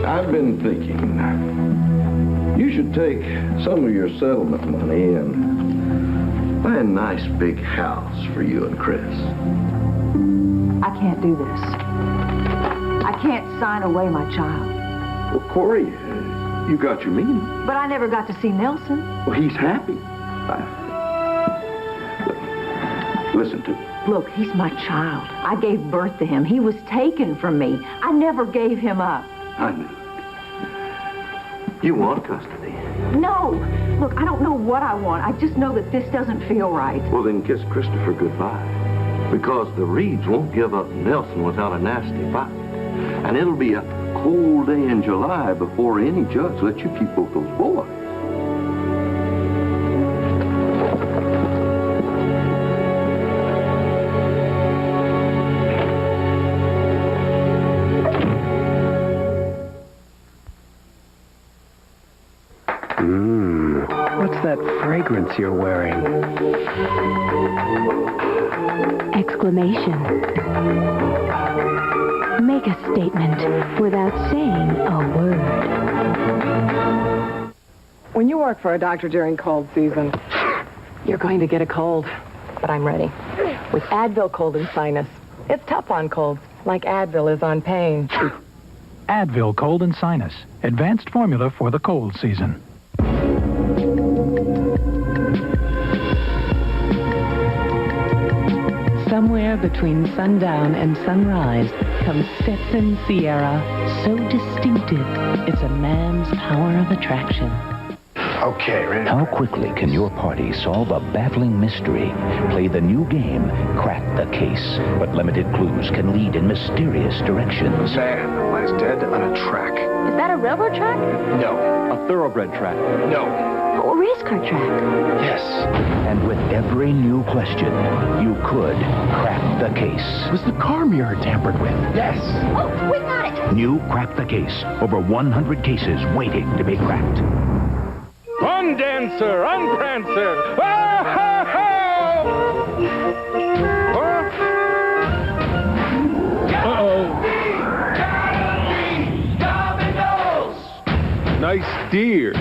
I've been thinking, you should take some of your settlement money and buy a nice big house for you and Chris. I can't do this. I can't sign away my child. Well, Cory, you got your meeting. But I never got to see Nelson. Well, he's happy. Listen to me. Look, he's my child. I gave birth to him. He was taken from me. I never gave him up. I knew it. You want custody. No. Look, I don't know what I want. I just know that this doesn't feel right. Well, then kiss Christopher goodbye. Because the Reeds won't give up Nelson without a nasty fight. And it'll be a cold day in July before any judge lets you keep both those boys. What's that fragrance you're wearing? Exclamation. Make a statement without saying a word. When you work for a doctor during cold season, you're going to get a cold. But I'm ready. With Advil Cold and Sinus. It's tough on colds, like Advil is on pain. Advil Cold and Sinus. Advanced formula for the cold season. Somewhere between sundown and sunrise comes Stetson Sierra, so distinctive, it's a man's power of attraction. Okay, ready? How quickly can your party solve a baffling mystery? Play the new game, Crack the Case. But limited clues can lead in mysterious directions. Man lies dead on a track. Is that a railroad track? No. A thoroughbred track. No. A race car track? Yes. And with every new question, you could crack the case. Was the car mirror tampered with? Yes. Oh, we got it. New Crack the Case. Over 100 cases waiting to be cracked. Undancer, unprancer. Ah, ha, ha! Uh-oh. Nice deer.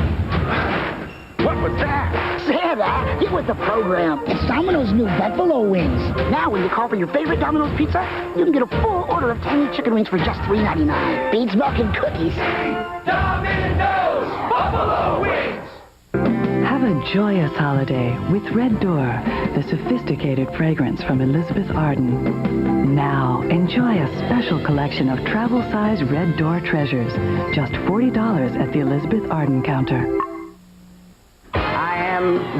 What was that? Santa, get with the program. It's Domino's new Buffalo Wings. Now, when you call for your favorite Domino's pizza, you can get a full order of tangy chicken wings for just $3.99. Beans, milk, and cookies. Domino's Buffalo Wings. Have a joyous holiday with Red Door, the sophisticated fragrance from Elizabeth Arden. Now, enjoy a special collection of travel-size Red Door treasures. Just $40 at the Elizabeth Arden counter.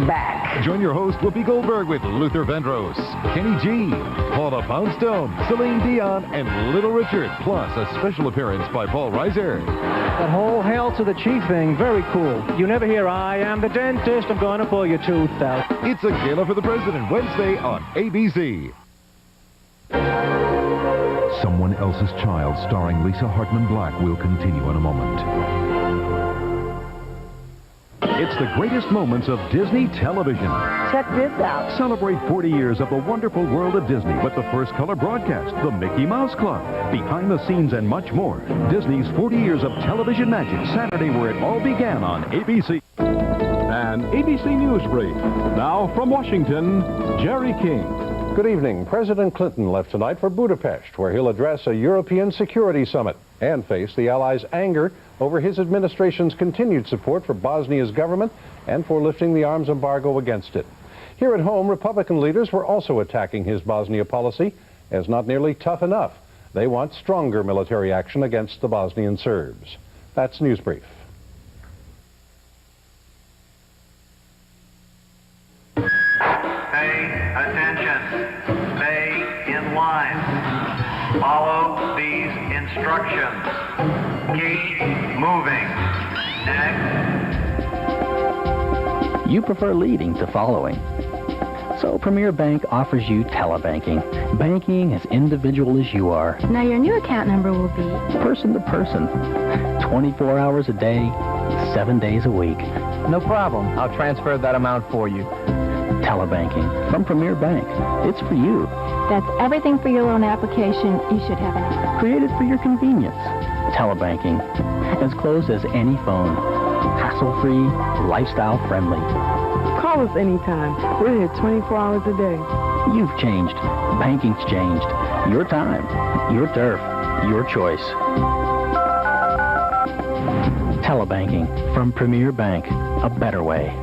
Back. Join your host, Whoopi Goldberg, with Luther Vandross, Kenny G, Paula Poundstone, Celine Dion, and Little Richard, plus a special appearance by Paul Reiser. That whole Hail to the Chief thing, very cool. You never hear, I am the dentist, I'm going to pull your tooth out. It's a Gala for the President, Wednesday on ABC. Someone Else's Child, starring Lisa Hartman Black, will continue in a moment. It's the greatest moments of Disney television. Check this out. Celebrate 40 years of the wonderful world of Disney with the first color broadcast, the Mickey Mouse Club, behind the scenes and much more. Disney's 40 years of television magic, Saturday where it all began on ABC. An ABC News Brief. Now from Washington, Jerry King. Good evening. President Clinton left tonight for Budapest, where he'll address a European security summit and face the Allies' anger over his administration's continued support for Bosnia's government and for lifting the arms embargo against it. Here at home, Republican leaders were also attacking his Bosnia policy as not nearly tough enough. They want stronger military action against the Bosnian Serbs. That's News Brief. Pay attention. Stay in line. Follow these instructions. Keep moving. Next. You prefer leading to following. So Premier Bank offers you telebanking. Banking as individual as you are. Now your new account number will be... Person to person. 24 hours a day, 7 days a week. No problem. I'll transfer that amount for you. Telebanking from Premier Bank. It's for you. That's everything for your loan application. You should have it. Created for your convenience. Telebanking. As close as any phone. Hassle-free, lifestyle-friendly. Call us anytime. We're here 24 hours a day. You've changed. Banking's changed. Your time, your turf, your choice. Telebanking from Premier Bank. A better way.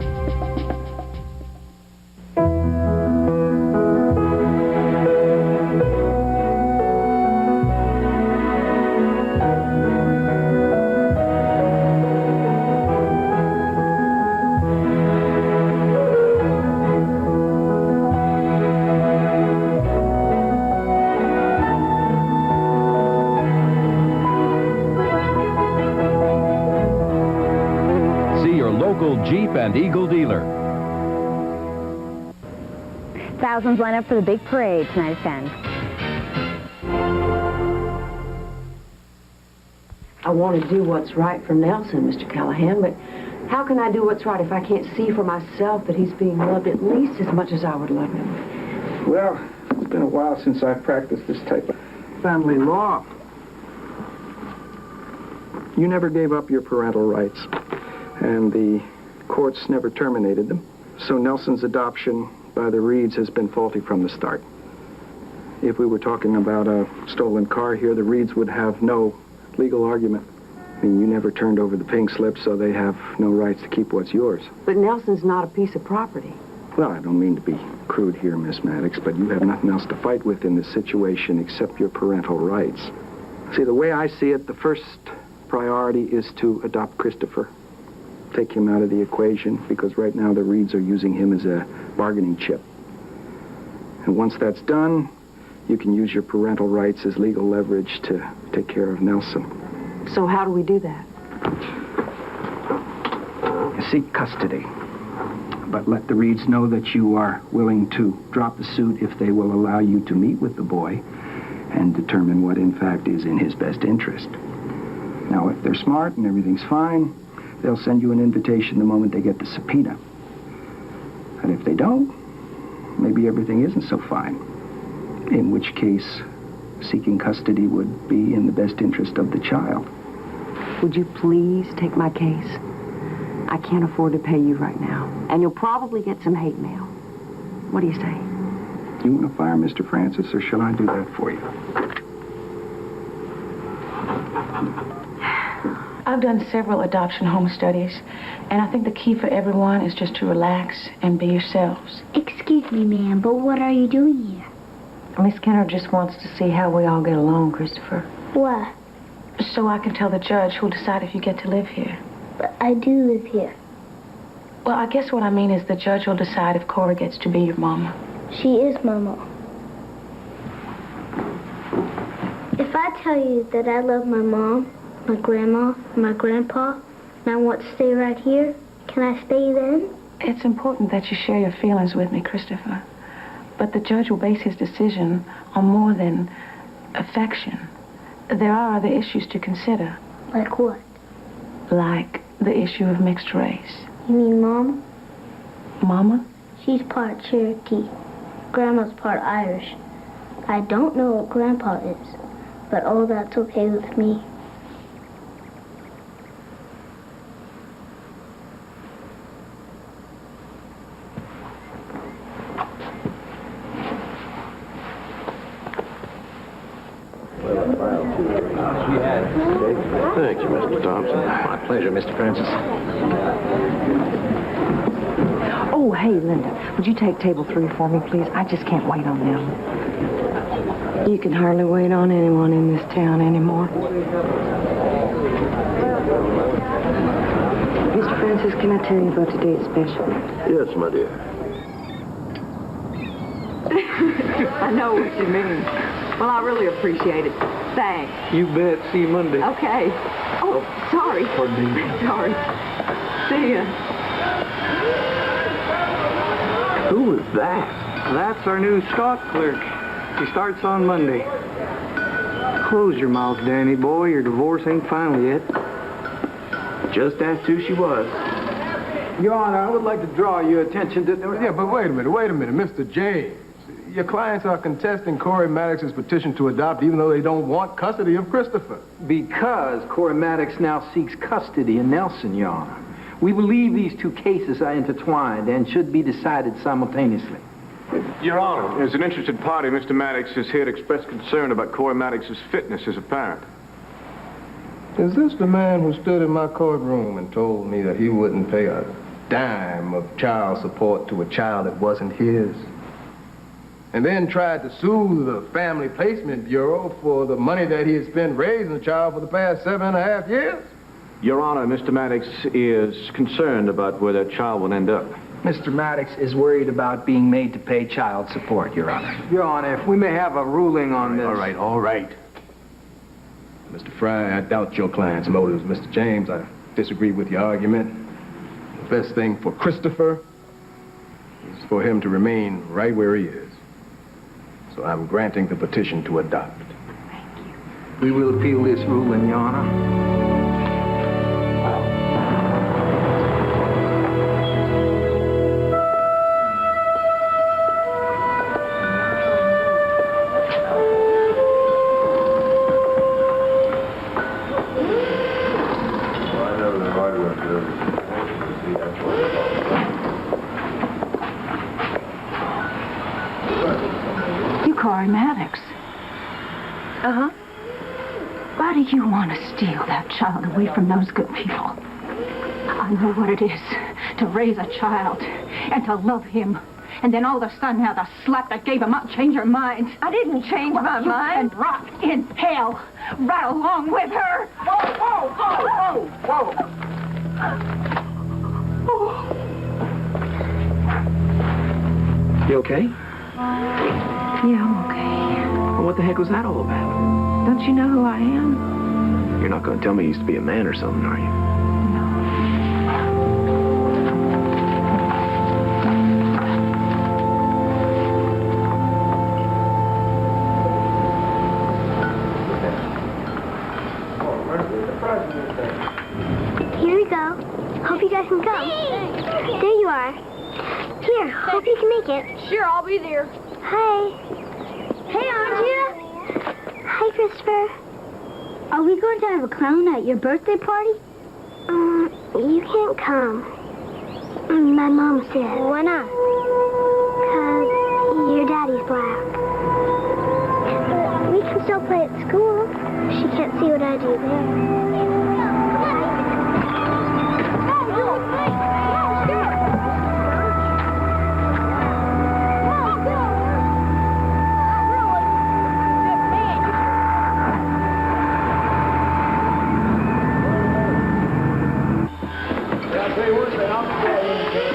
Jeep and Eagle dealer. Thousands line up for the big parade tonight at 10. I want to do what's right for Nelson, Mr. Callahan, but how can I do what's right if I can't see for myself that he's being loved at least as much as I would love him? Well, it's been a while since I've practiced this type of family law. You never gave up your parental rights, and the courts never terminated them. So Nelson's adoption by the Reeds has been faulty from the start. If we were talking about a stolen car here, the Reeds would have no legal argument. I mean, you never turned over the pink slip, so they have no rights to keep what's yours. But Nelson's not a piece of property. Well, I don't mean to be crude here, Miss Maddox, but you have nothing else to fight with in this situation except your parental rights. See, the way I see it, the first priority is to adopt Christopher. Take him out of the equation, because right now the Reeds are using him as a bargaining chip. And once that's done, you can use your parental rights as legal leverage to take care of Nelson. So how do we do that? Seek custody. But let the Reeds know that you are willing to drop the suit if they will allow you to meet with the boy and determine what in fact is in his best interest. Now, if they're smart and everything's fine, they'll send you an invitation the moment they get the subpoena. And if they don't, maybe everything isn't so fine. In which case, seeking custody would be in the best interest of the child. Would you please take my case? I can't afford to pay you right now. And you'll probably get some hate mail. What do you say? You want to fire Mr. Francis, or shall I do that for you? I've done several adoption home studies, and I think the key for everyone is just to relax and be yourselves. Excuse me, ma'am, but what are you doing here? Miss Kenner just wants to see how we all get along, Christopher. Why? So I can tell the judge who'll decide if you get to live here. But I do live here. Well, I guess what I mean is the judge will decide if Cory gets to be your mama. She is Mama. If I tell you that I love my mom, my grandma, my grandpa, and I want to stay right here, can I stay then? It's important that you share your feelings with me, Christopher. But the judge will base his decision on more than affection. There are other issues to consider. Like what? Like the issue of mixed race. You mean Mom? Mama? She's part Cherokee. Grandma's part Irish. I don't know what Grandpa is, but all that's okay with me. Thank you, Mr. Thompson. My pleasure, Mr. Francis. Oh, hey, Linda, would you take table 3 for me, please? I just can't wait on them. You can hardly wait on anyone in this town anymore. Mr. Francis, can I tell you about today's special? Yes, my dear. I know what you mean. Well, I really appreciate it. Thanks. You bet. See you Monday. Okay. Oh, sorry. Pardon me. Sorry. See ya. Who is that? That's our new stock clerk. He starts on Monday. Close your mouth, Danny boy. Your divorce ain't final yet. Just asked who she was. Your Honor, I would like to draw your attention to... Yeah, but wait a minute, Mr. James. Your clients are contesting Cory Maddox's petition to adopt even though they don't want custody of Christopher. Because Cory Maddox now seeks custody of Nelson, Your Honor. We believe these two cases are intertwined and should be decided simultaneously. Your Honor, as an interested party, Mr. Maddox is here to express concern about Cory Maddox's fitness as a parent. Is this the man who stood in my courtroom and told me that he wouldn't pay a dime of child support to a child that wasn't his? And then tried to sue the Family Placement Bureau for the money that he had spent raising the child for the past 7.5 years? Your Honor, Mr. Maddox is concerned about where that child will end up. Mr. Maddox is worried about being made to pay child support, Your Honor. Your Honor, if we may have a ruling on this... All right. Mr. Fry, I doubt your client's motives. Mr. James, I disagree with your argument. The best thing for Christopher is for him to remain right where he is. So I'm granting the petition to adopt. Thank you. We will appeal this ruling, Your Honor. Cory Maddox. Uh-huh. Why do you want to steal that child away from those good people? I know what it is to raise a child and to love him. And then all of a sudden have the slap that gave him up change your mind. I didn't change my mind. And rot in hell right along with her. Whoa! You okay? Yeah, I'm okay. Well, what the heck was that all about? Don't you know who I am? You're not going to tell me you used to be a man or something, are you? Here we go. Hope you guys can come. There you are. Here, hope you can make it. Sure, I'll be there. Hi. Hey, Andrea. Hi, Christopher. Are we going to have a clown at your birthday party? You can't come. My mom said. Why not? Because your daddy's black. We can still play at school. She can't see what I do there.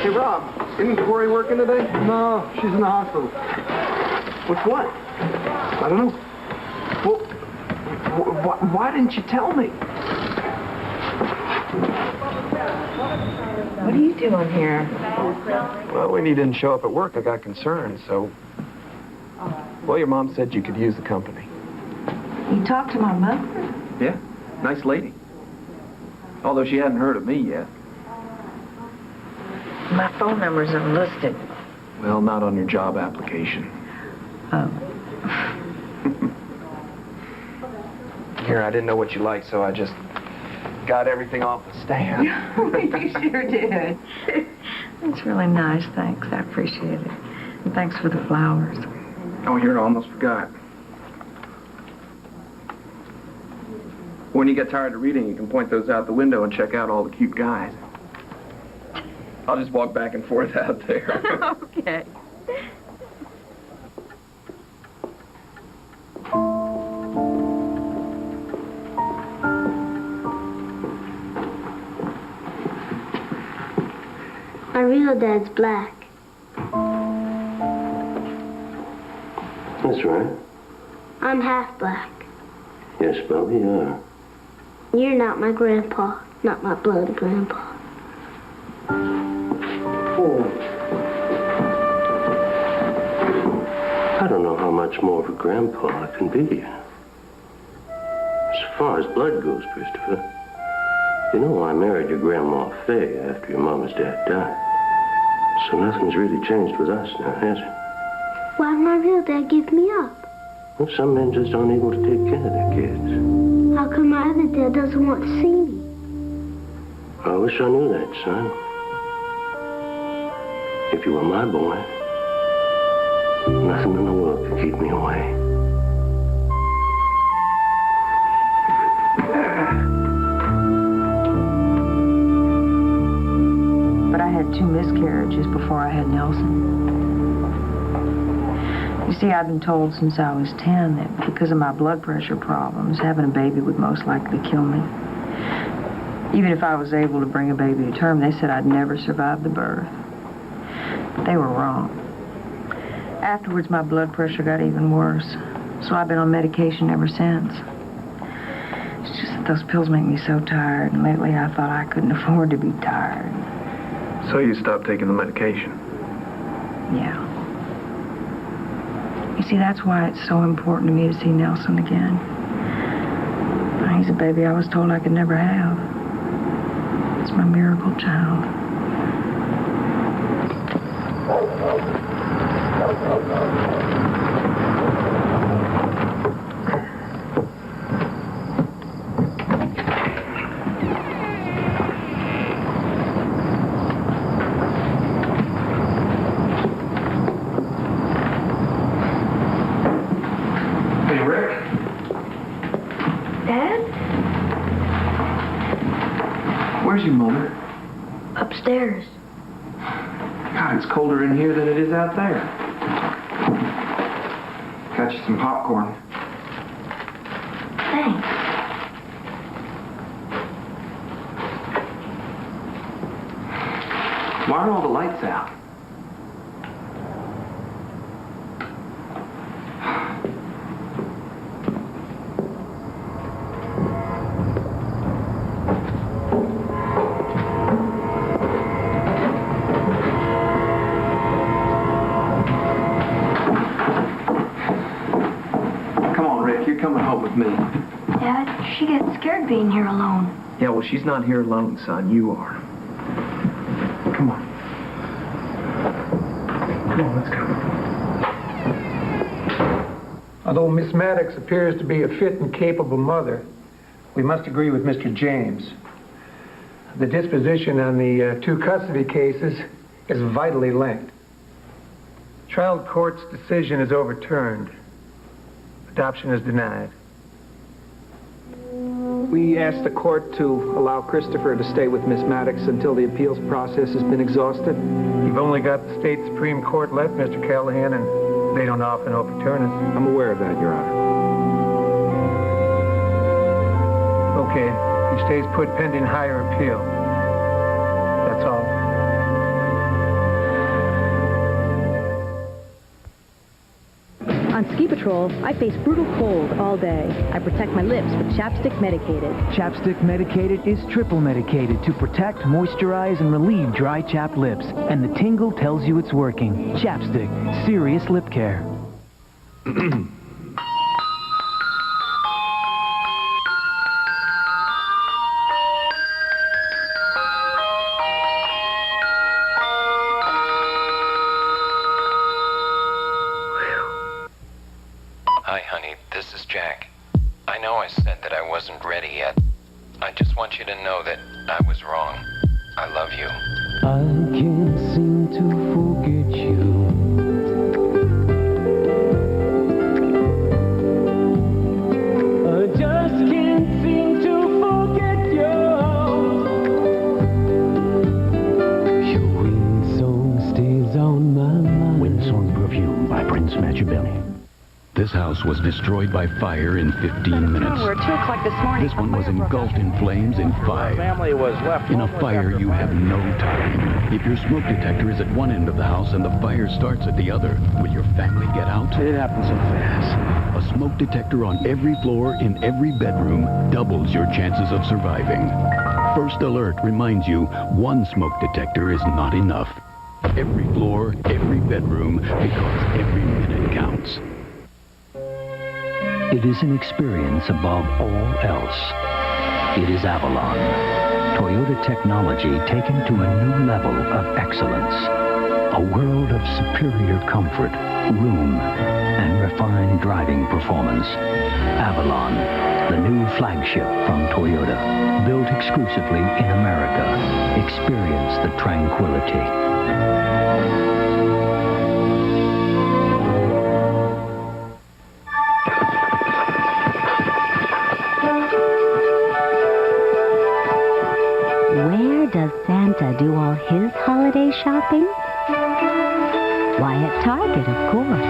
Hey, Rob, isn't Cory working today? No, she's in the hospital. What's what? I don't know. Well, why didn't you tell me? What are you doing here? Well, when you didn't show up at work, I got concerned, so... Well, your mom said you could use the company. You talked to my mother? Yeah, nice lady. Although she hadn't heard of me yet. My phone number's unlisted. Well, not on your job application. Oh. Here, I didn't know what you liked, so I just got everything off the stand. You sure did. That's really nice, thanks. I appreciate it. And thanks for the flowers. Oh, here, I almost forgot. When you get tired of reading, you can point those out the window and check out all the cute guys. I'll just walk back and forth out there. Okay. My real dad's black. That's right. I'm half black. Yes, Bubby, you are. You're not my grandpa, not my blood grandpa. much more of a grandpa I can be. As far as blood goes, Christopher, you know I married your grandma Faye after your mama's dad died. So nothing's really changed with us now, has it? Why did my real dad give me up? Well, some men just aren't able to take care of their kids. How come my other dad doesn't want to see me? I wish I knew that, son. If you were my boy, nothing in the world could keep me away. But I had 2 miscarriages before I had Nelson. You see, I've been told since I was 10 that because of my blood pressure problems, having a baby would most likely kill me. Even if I was able to bring a baby to term, they said I'd never survive the birth. They were wrong. Afterwards, my blood pressure got even worse, so I've been on medication ever since. It's just that those pills make me so tired, and lately I thought I couldn't afford to be tired. So you stopped taking the medication? Yeah. You see, that's why it's so important to me to see Nelson again. He's a baby I was told I could never have. It's my miracle child. Where's your mother? Upstairs. God, it's colder in here than it is out there. Got you some popcorn. Thanks. Why are all the lights out? Me. Dad, she gets scared being here alone. Yeah, well, she's not here alone, son. You are. Come on. Come on, let's go. Although Miss Maddox appears to be a fit and capable mother, we must agree with Mr. James. The disposition on the 2 custody cases is vitally linked. Trial court's decision is overturned. Adoption is denied. We asked the court to allow Christopher to stay with Miss Maddox until the appeals process has been exhausted. You've only got the state Supreme Court left, Mr. Callahan, and they don't often overturn it. I'm aware of that, Your Honor. Okay, he stays put pending higher appeal. That's all. On ski patrol, I face brutal cold all day. I protect my lips with Chapstick Medicated. Chapstick Medicated is triple medicated to protect, moisturize, and relieve dry, chapped lips. And the tingle tells you it's working. Chapstick, serious lip care. Hi, honey. This is Jack. I know I said that I wasn't ready yet. I just want you to know that I was wrong. I love you. I can't seem to forget you. I just can't seem to forget you. Your wind-song stays on my mind. Wind-song perfume by Prince Machiavelli. This house was destroyed by fire in 15 minutes. We're 2 o'clock this morning. This one was engulfed in flames in 5. Family was left In a fire, you have no time. If your smoke detector is at one end of the house and the fire starts at the other, will your family get out? It happens so fast. A smoke detector on every floor in every bedroom doubles your chances of surviving. First Alert reminds you, 1 smoke detector is not enough. Every floor, every bedroom, because every minute counts. It is an experience above all else. It is Avalon. Toyota technology taken to a new level of excellence. A world of superior comfort, room, and refined driving performance. Avalon, the new flagship from Toyota. Built exclusively in America. Experience the tranquility. Where does Santa do all his holiday shopping? Why, at Target, of course.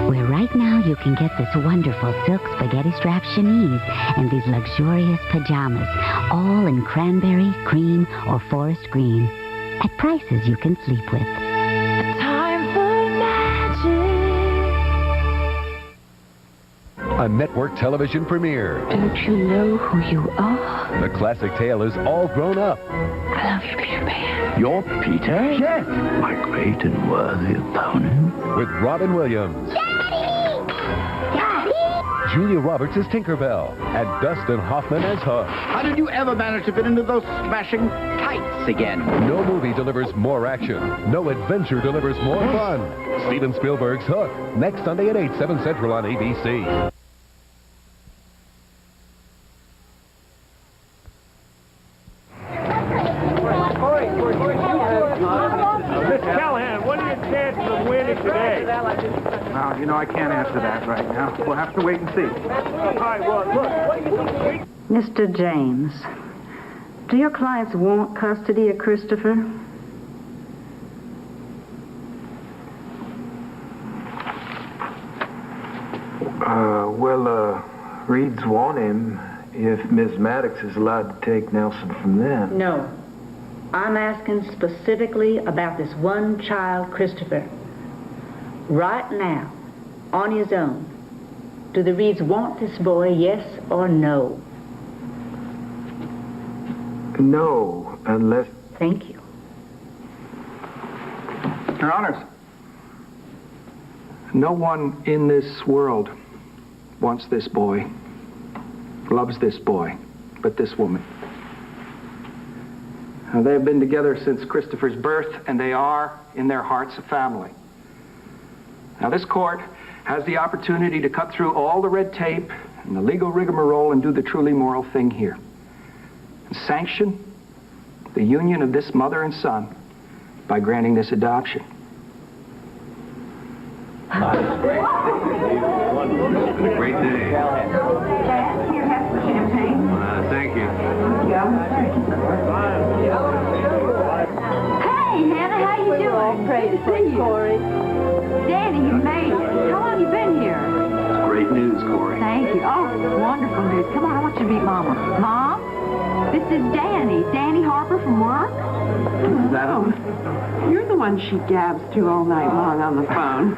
Where right now you can get this wonderful silk spaghetti strap chemise and these luxurious pajamas, all in cranberry, cream, or forest green, at prices you can sleep with. Time for magic. A network television premiere. Don't you know who you are? The classic tale is all grown up. I love you, Peter Pan. You're Peter? Yes. My great and worthy opponent. With Robin Williams. Daddy! Julia Roberts as Tinkerbell. And Dustin Hoffman as Hook. How did you ever manage to fit into those smashing tights again? No movie delivers more action. No adventure delivers more fun. Steven Spielberg's Hook. Next Sunday at 8, 7 Central on ABC. Miss Callahan, what are your chances of winning today? Well, you know, I can't answer that right now. We'll have to wait and see. All right, well, look. Mr. James, do your clients want custody of Christopher? Reeds want him if Miss Maddox is allowed to take Nelson from them. No. I'm asking specifically about this one child, Christopher. Right now, on his own, do the Reeds want this boy, yes or no? No, unless... Thank you. Your Honors, no one in this world wants this boy, loves this boy, but this woman. Now, they have been together since Christopher's birth, and they are, in their hearts, a family. Now, this court has the opportunity to cut through all the red tape and the legal rigmarole and do the truly moral thing here. And sanction the union of this mother and son by granting this adoption. It's been a great day. Here, have some champagne. Thank you. Hey, Hannah, how you doing? Great to see you. Cory. Danny, you made it. How long you been here? Great news, Cory. Thank you. Oh, wonderful news. Come on, I want you to meet Mama. Mom, this is Danny. Danny Harper from work. Is that him? You're the one she gabs to all night long on the phone.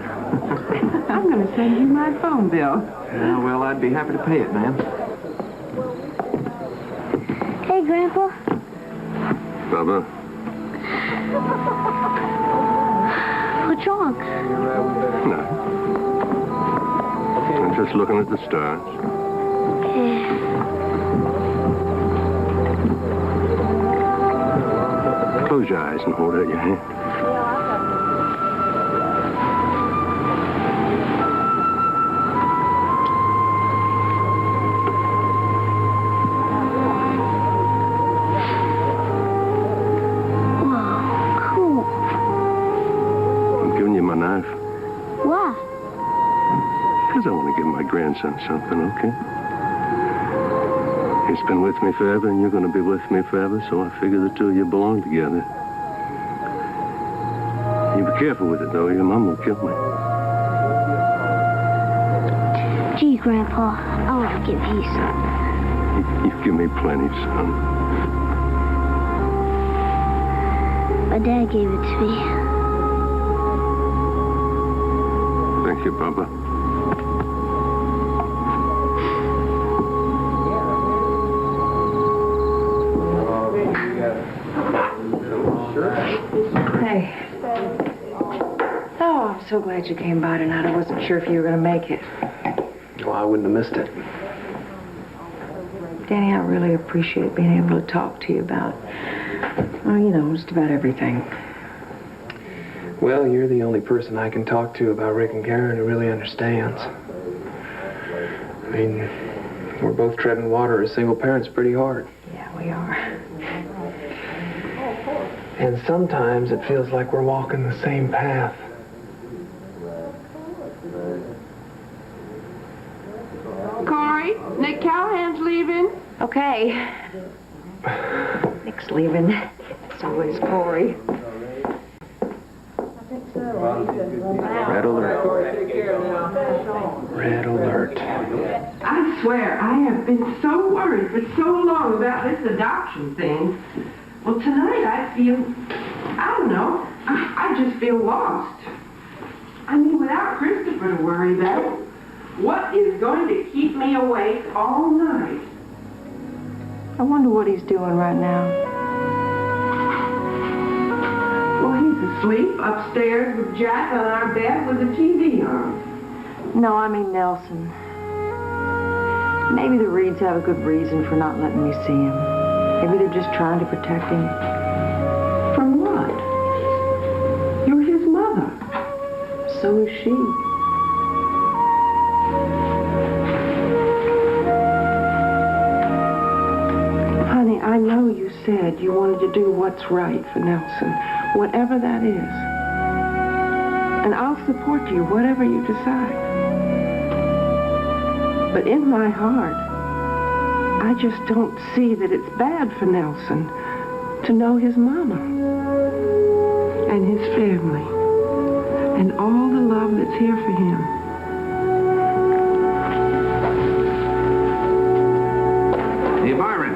I'm going to send you my phone bill. Yeah, well, I'd be happy to pay it, ma'am. Hey, Grandpa. Bubba? What's wrong? No. I'm just looking at the stars. Close your eyes and hold out your hand. Why? Because I want to give my grandson something, okay? He's been with me forever, and you're going to be with me forever, so I figure the two of you belong together. You be careful with it, though. Your mom will kill me. Gee, Grandpa, I want to give you some. You give me plenty, son. My dad gave it to me. Thank you, Bubba. Hey. Oh, I'm so glad you came by tonight. I wasn't sure if you were going to make it. Well, I wouldn't have missed it. Danny, I really appreciate being able to talk to you about, just about everything. Well, you're the only person I can talk to about Rick and Karen who really understands. I mean, we're both treading water as single parents pretty hard. Yeah, we are. And sometimes it feels like we're walking the same path. Cory, Nick Callahan's leaving. Okay. Nick's leaving. So is Cory. Red alert. Red alert. I swear, I have been so worried for so long about this adoption thing. Well, tonight I don't know, I just feel lost. I mean, without Christopher to worry about, what is going to keep me awake all night? I wonder what he's doing right now. Well, he's asleep upstairs with Jack on our bed with the TV on. No, I mean Nelson. Maybe the Reeds have a good reason for not letting me see him. Maybe they're just trying to protect him. From what? You're his mother. So is she. Honey, I know you said you wanted to do what's right for Nelson, whatever that is. And I'll support you, whatever you decide. But in my heart, I just don't see that it's bad for Nelson to know his mama and his family and all the love that's here for him. Hey, Byron.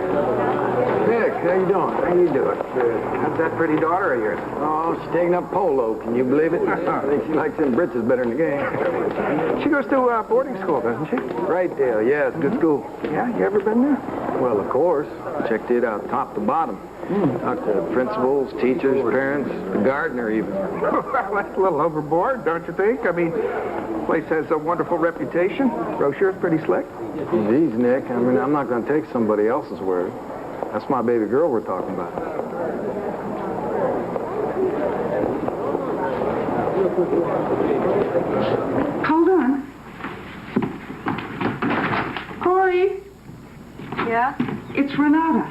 Nick, how you doing? How you doing? How's that pretty daughter of yours? Oh, she's taking up polo. Can you believe it? I think she likes them britches better than the game. She goes to boarding school, doesn't she? Right, Dale. Yeah, it's a good school. Yeah, you ever been there? Well, of course. Checked it out top to bottom. Talked to principals, teachers, parents, a gardener even. Well, that's a little overboard, don't you think? I mean, the place has a wonderful reputation. Brochure's pretty slick. Geez, Nick, I mean, I'm not going to take somebody else's word. That's my baby girl we're talking about. Hold on. Cory. Yeah? It's Renata.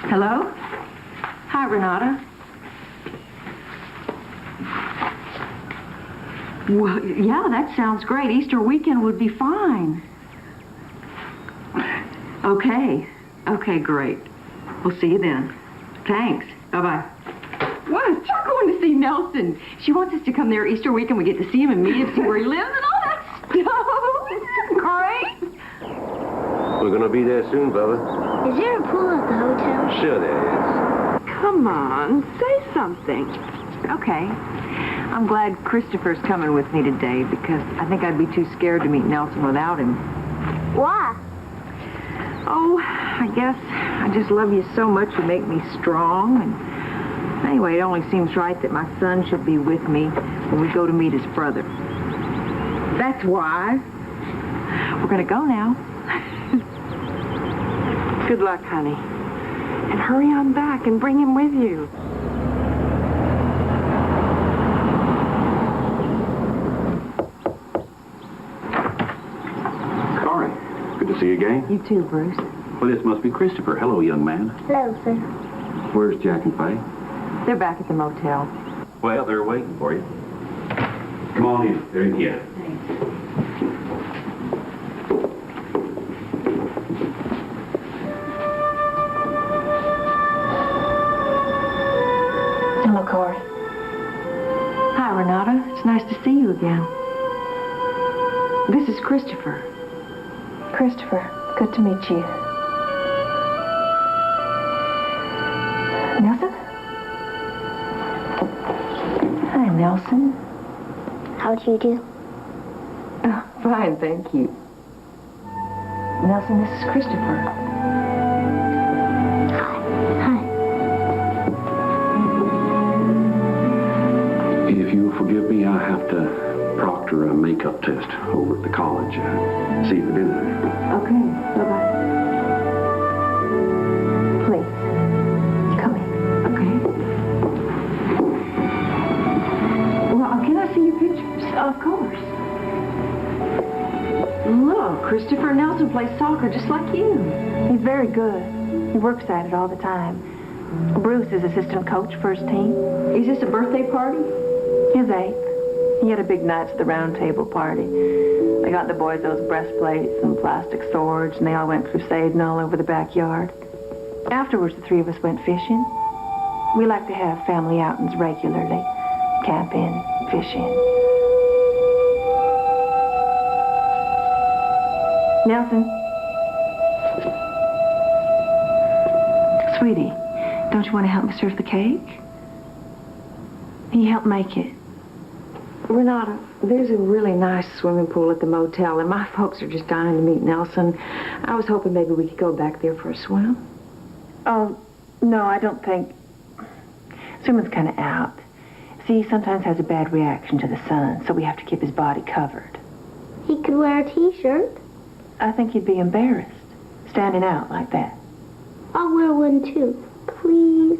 Hello? Hi, Renata. Well, yeah, that sounds great. Easter weekend would be fine. Okay. Okay, great. We'll see you then. Thanks. Bye-bye. What? We're going to see Nelson. She wants us to come there Easter weekend. We get to see him and meet him, see where he lives and all that stuff. Great. We're going to be there soon, Bubba. Is there a pool at the hotel? Sure there is. Come on, say something. Okay. I'm glad Christopher's coming with me today because I think I'd be too scared to meet Nelson without him. Why? Oh, I guess I just love you so much. You make me strong. And anyway, it only seems right that my son should be with me when we go to meet his brother. That's why. We're going to go now. Good luck, honey. And hurry on back and bring him with you. Cory, good to see you again. You too, Bruce. Well, this must be Christopher. Hello, young man. Hello, sir. Where's Jack and Faye? They're back at the motel. Well, they're waiting for you. Come on in. They're in here. Hello, Cory. Hi, Renata. It's nice to see you again. This is Christopher. Christopher, good to meet you. Nelson? Hi, Nelson. How do you do? Oh, fine, thank you. Nelson, this is Christopher. If you'll forgive me, I I have to proctor a makeup test over at the college. See you at dinner. Okay, bye-bye. Please, come in. Okay. Well, can I see your pictures? Of course. Look, Christopher Nelson plays soccer just like you. He's very good. He works at it all the time. Bruce is assistant coach, first team. Is this a birthday party? His 8th. He had a big Knights of the Round Table party. They got the boys those breastplates and plastic swords, and they all went crusading all over the backyard. Afterwards, the 3 of us went fishing. We like to have family outings regularly. Camping, fishing. Nelson. Sweetie, don't you want to help me serve the cake? He helped make it. Renata, there's a really nice swimming pool at the motel, and my folks are just dying to meet Nelson. I was hoping maybe we could go back there for a swim. Oh, no, I don't think... Swimming's kind of out. See, he sometimes has a bad reaction to the sun, so we have to keep his body covered. He could wear a t-shirt. I think he'd be embarrassed, standing out like that. I'll wear one too. Please.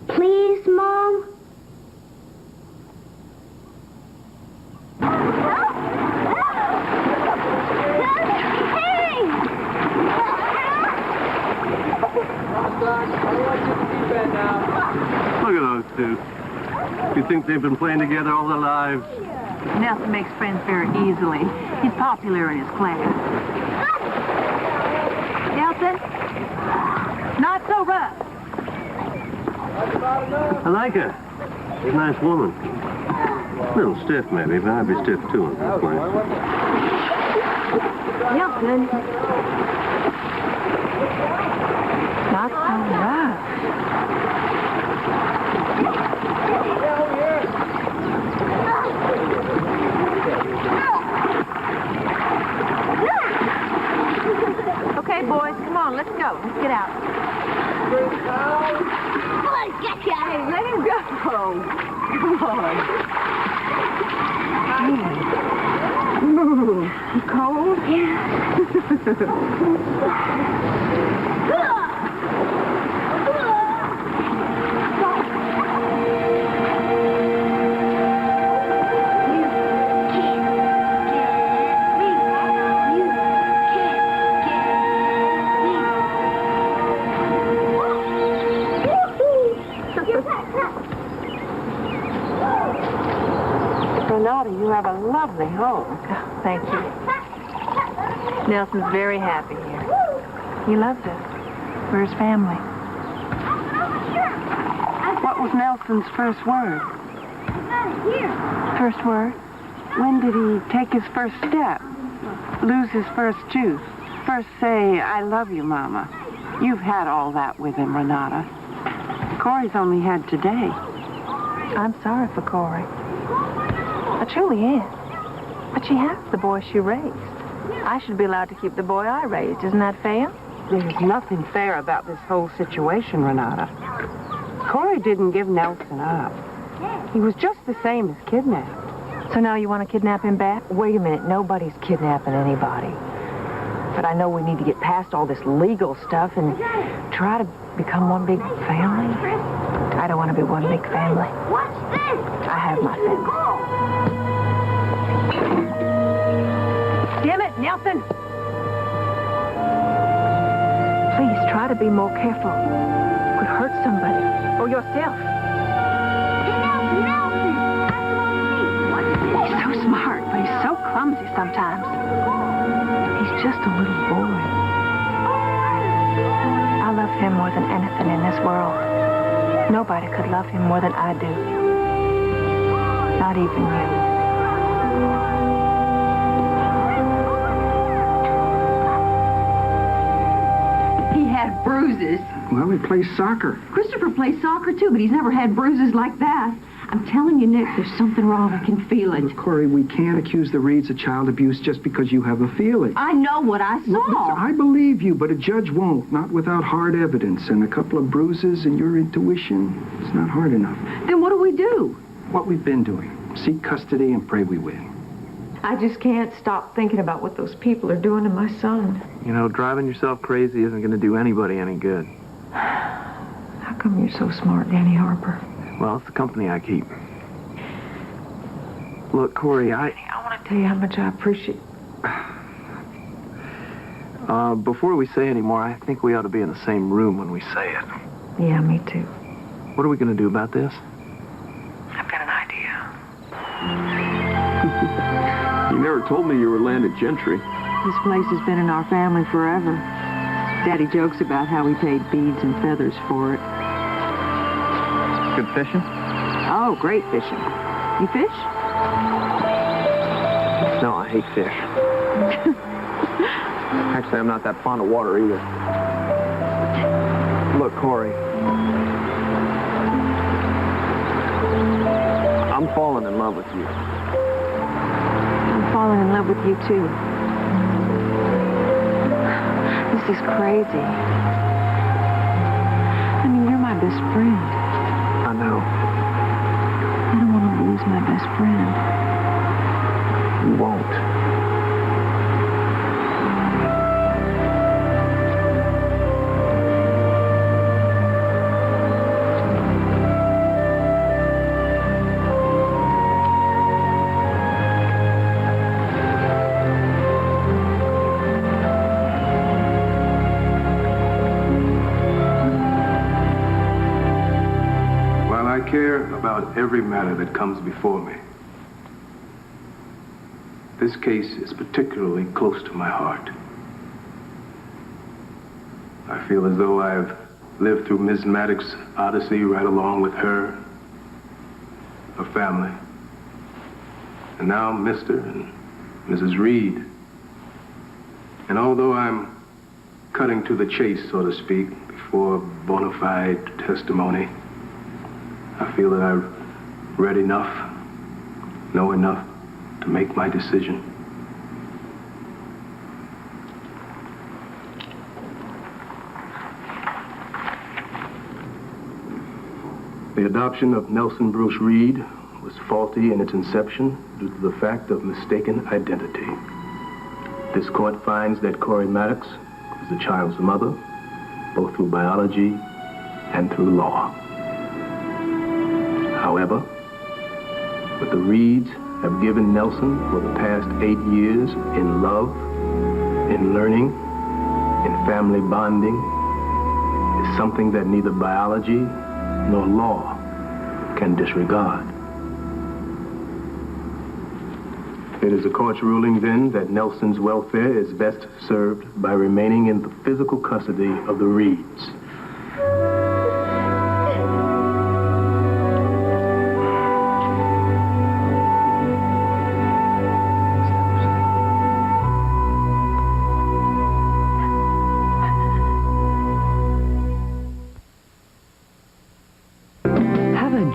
Please, Mom? Look at those two. You think they've been playing together all their lives? Nelson makes friends very easily. He's popular in his class. Nelson? Not so rough. I like her. She's a nice woman. A little stiff, maybe, but I'd be stiff, too, in her place. Nelson. Not so rough. Okay, boys, come on, let's go. Let's get out. Hey, let him go. Come on. Ooh, you cold? Yeah. Renata, you have a lovely home. Oh, thank you. Nelson's very happy here. He loves us. We're his family. What was Nelson's first word? First word? When did he take his first step? Lose his first tooth? First say, I love you, Mama. You've had all that with him, Renata. Cory's only had today. I'm sorry for Cory. I truly am. But she has the boy she raised. I should be allowed to keep the boy I raised. Isn't that fair? There's nothing fair about this whole situation, Renata. Cory didn't give Nelson up. He was just the same as kidnapped. So now you want to kidnap him back? Wait a minute, nobody's kidnapping anybody. But I know we need to get past all this legal stuff and try to become one big family. I don't want to be one big family. What's this? I have my family. Damn it, Nelson! Please try to be more careful. Could hurt somebody or yourself. He's so smart, but he's so clumsy sometimes. He's just a little boy. I love him more than anything in this world. Nobody could love him more than I do. Not even you. He had bruises. Well, he plays soccer. Christopher plays soccer, too, but he's never had bruises like that. I'm telling you, Nick, there's something wrong. I can feel it. Look, Cory, we can't accuse the Reeds of child abuse just because you have a feeling. I know what I saw. Listen, I believe you, but a judge won't, not without hard evidence. And a couple of bruises and your intuition, it's not hard enough. Then what do we do? What we've been doing. seek custody and pray we win. I just can't stop thinking about what those people are doing to my son. You know, driving yourself crazy isn't going to do anybody any good. How come you're so smart, Danny Harper? Well, it's the company I keep. Look, Cory, I want to tell you how much I appreciate... Before we say any more, I think we ought to be in the same room when we say it. Yeah, me too. What are we going to do about this? I've got an idea. You never told me you were landed gentry. This place has been in our family forever. Daddy jokes about how we paid beads and feathers for it. Good fishing? Oh, great fishing. You fish? No, I hate fish. Actually, I'm not that fond of water either. Look, Cory. I'm falling in love with you. I'm falling in love with you, too. This is crazy. I mean, you're my best friend. I know. I don't want to lose my best friend. You won't. About every matter that comes before me. This case is particularly close to my heart. I feel as though I've lived through Miss Maddox's odyssey right along with her family. And now Mr. and Mrs. Reed. And although I'm cutting to the chase, so to speak, before bona fide testimony, I feel that I've read enough, know enough to make my decision. The adoption of Nelson Bruce Reed was faulty in its inception due to the fact of mistaken identity. This court finds that Cory Maddox was the child's mother, both through biology and through law. However, what the Reeds have given Nelson for the past 8 years in love, in learning, in family bonding, is something that neither biology nor law can disregard. It is the court's ruling, then, that Nelson's welfare is best served by remaining in the physical custody of the Reeds.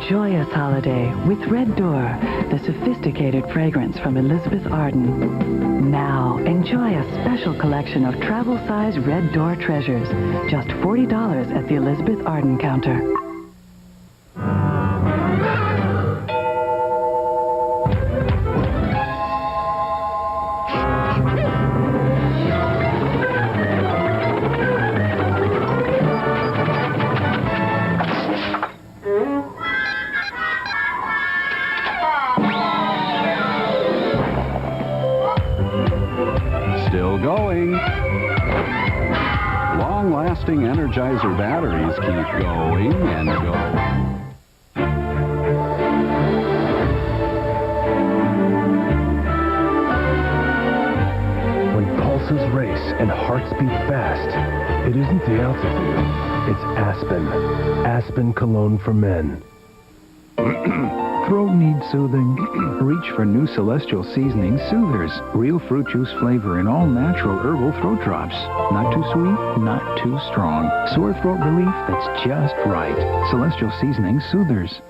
Joyous holiday with Red Door, the sophisticated fragrance from Elizabeth Arden. Now, enjoy a special collection of travel-size Red Door treasures. Just $40 at the Elizabeth Arden counter. Energizer batteries keep going and going. When pulses race and hearts beat fast, it isn't the altitude, it's Aspen. Aspen Cologne for Men. Throat needs soothing? Reach for new Celestial Seasoning Soothers. Real fruit juice flavor in all natural herbal throat drops. Not too sweet, not too strong. Sore throat relief that's just right. Celestial Seasoning Soothers.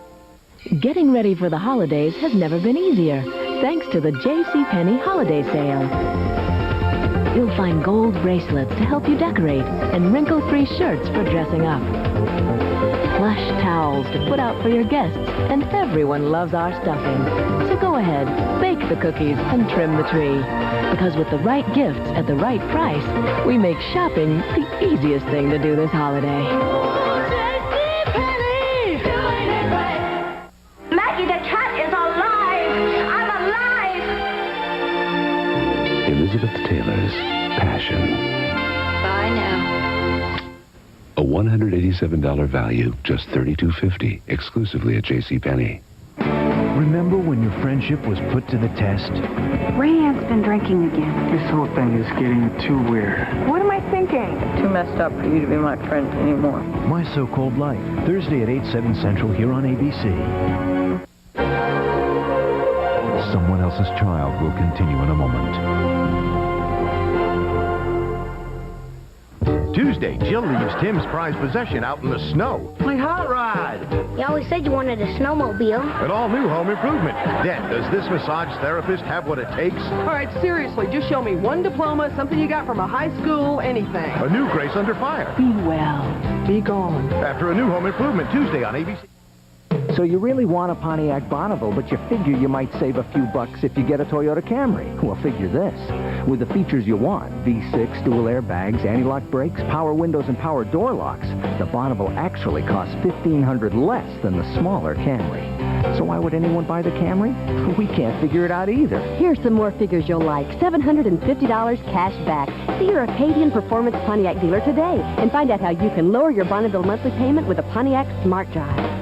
Getting ready for the holidays has never been easier, thanks to the JCPenney Holiday Sale. You'll find gold bracelets to help you decorate and wrinkle-free shirts for dressing up. Plush towels to put out for your guests, and everyone loves our stuffing. Go ahead, bake the cookies and trim the tree. Because with the right gifts at the right price, we make shopping the easiest thing to do this holiday. Maggie, the cat is alive! I'm alive! Elizabeth Taylor's Passion. Bye now. A $187 value, just $32.50, exclusively at JCPenney. Remember when your friendship was put to the test? Rayanne's been drinking again. This whole thing is getting too weird. What am I thinking? Too messed up for you to be my friend anymore. My So-Called Life, Thursday at 8/7 Central here on ABC. Someone Else's Child will continue in a moment. Tuesday, Jill leaves Tim's prized possession out in the snow. My hot rod. You always said you wanted a snowmobile. An all-new home improvement. Then, does this massage therapist have what it takes? All right, seriously, just show me one diploma, something you got from a high school, anything. A new Grace Under Fire. Be well. Be gone. After a new home improvement, Tuesday on ABC. So you really want a Pontiac Bonneville, but you figure you might save a few bucks if you get a Toyota Camry. Well, figure this. With the features you want, V6, dual airbags, anti-lock brakes, power windows, and power door locks, the Bonneville actually costs $1,500 less than the smaller Camry. So why would anyone buy the Camry? We can't figure it out either. Here's some more figures you'll like. $750 cash back. See your Acadian Performance Pontiac dealer today and find out how you can lower your Bonneville monthly payment with a Pontiac Smart Drive.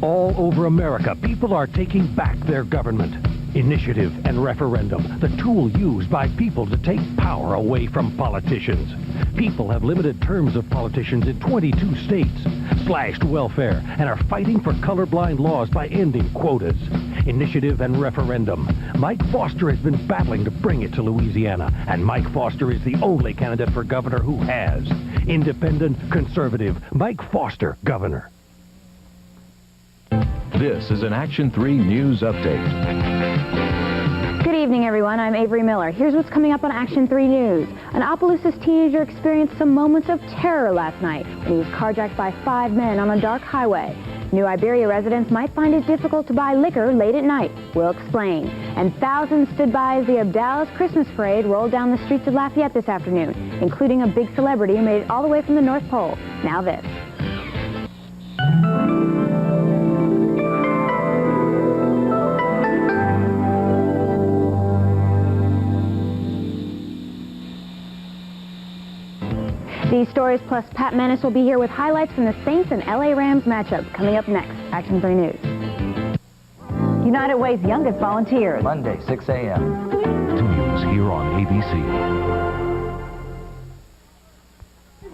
All over America, people are taking back their government. Initiative and referendum, the tool used by people to take power away from politicians. People have limited terms of politicians in 22 states, slashed welfare, and are fighting for colorblind laws by ending quotas. Initiative and referendum. Mike Foster has been battling to bring it to Louisiana, and Mike Foster is the only candidate for governor who has. Independent, conservative, Mike Foster, governor. This is an Action 3 News Update. Good evening, everyone. I'm Avery Miller. Here's what's coming up on Action 3 News. An Opelousas teenager experienced some moments of terror last night when he was carjacked by 5 men on a dark highway. New Iberia residents might find it difficult to buy liquor late at night. We'll explain. And thousands stood by as the Abdallas Christmas Parade rolled down the streets of Lafayette this afternoon, including a big celebrity who made it all the way from the North Pole. Now this. These stories plus Pat Menace will be here with highlights from the Saints and LA Rams matchup coming up next. Action 3 News. United Way's youngest volunteers. Monday, 6 a.m. News here on ABC.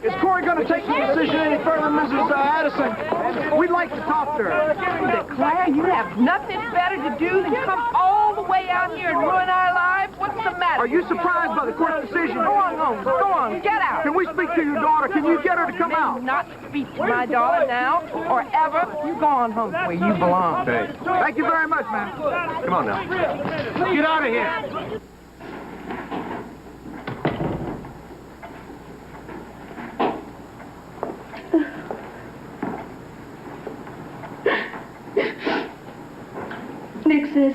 Is Cory going to take the decision any further, Mrs. Addison? We'd like to talk to her. Declare you have nothing better to do than come all the way out here and ruin our lives? What's the matter? Are you surprised by the court's decision? Go on home. Go on. Get out. Can we speak to your daughter? Can you get her to come out? Not speak to my daughter now or ever. You go on home where you belong. Okay. Thank you very much, ma'am. Come on now. Get out of here. Nick says,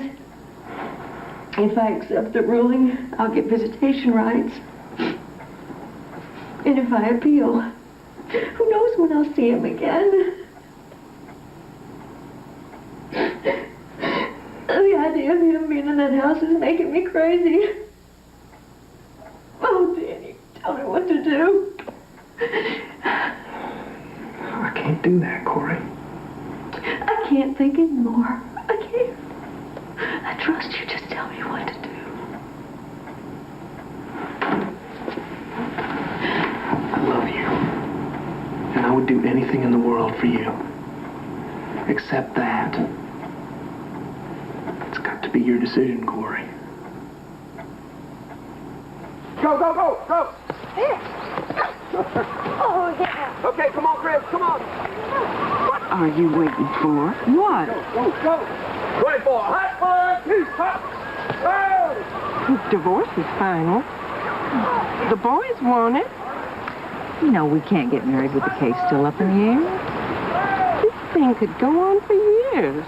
if I accept the ruling, I'll get visitation rights. And if I appeal, who knows when I'll see him again? The idea of him being in that house is making me crazy. Oh, Danny, tell me what to do. I can't do that, Cory. I can't think anymore. I can't. I trust you. Just tell me what to do. I love you. And I would do anything in the world for you. Except that. It's got to be your decision, Cory. Go, go, go, go! Oh, yeah. Okay, come on, Chris, come on. What are you waiting for? What? Go, go, go. 24, Hartman, peace, hot. His divorce is final. The boys want it. You know, we can't get married with the case still up in the air. This thing could go on for years.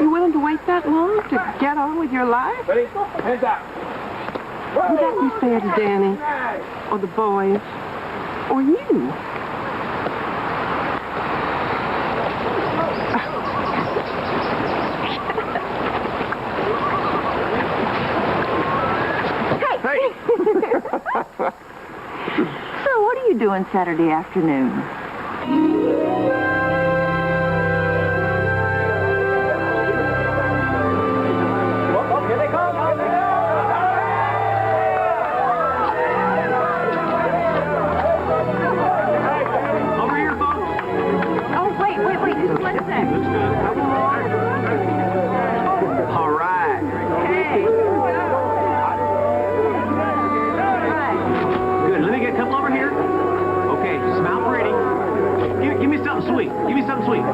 You willing to wait that long to get on with your life? Ready? Hands up. Would that be fair to Danny? Or the boys? Or you? So what are you doing Saturday afternoon? Here they come. Over here, folks. Oh, wait, just one sec. All right. Hey. Good. Let me get a couple over here. Okay, smile pretty. Give me something sweet. Give me something sweet.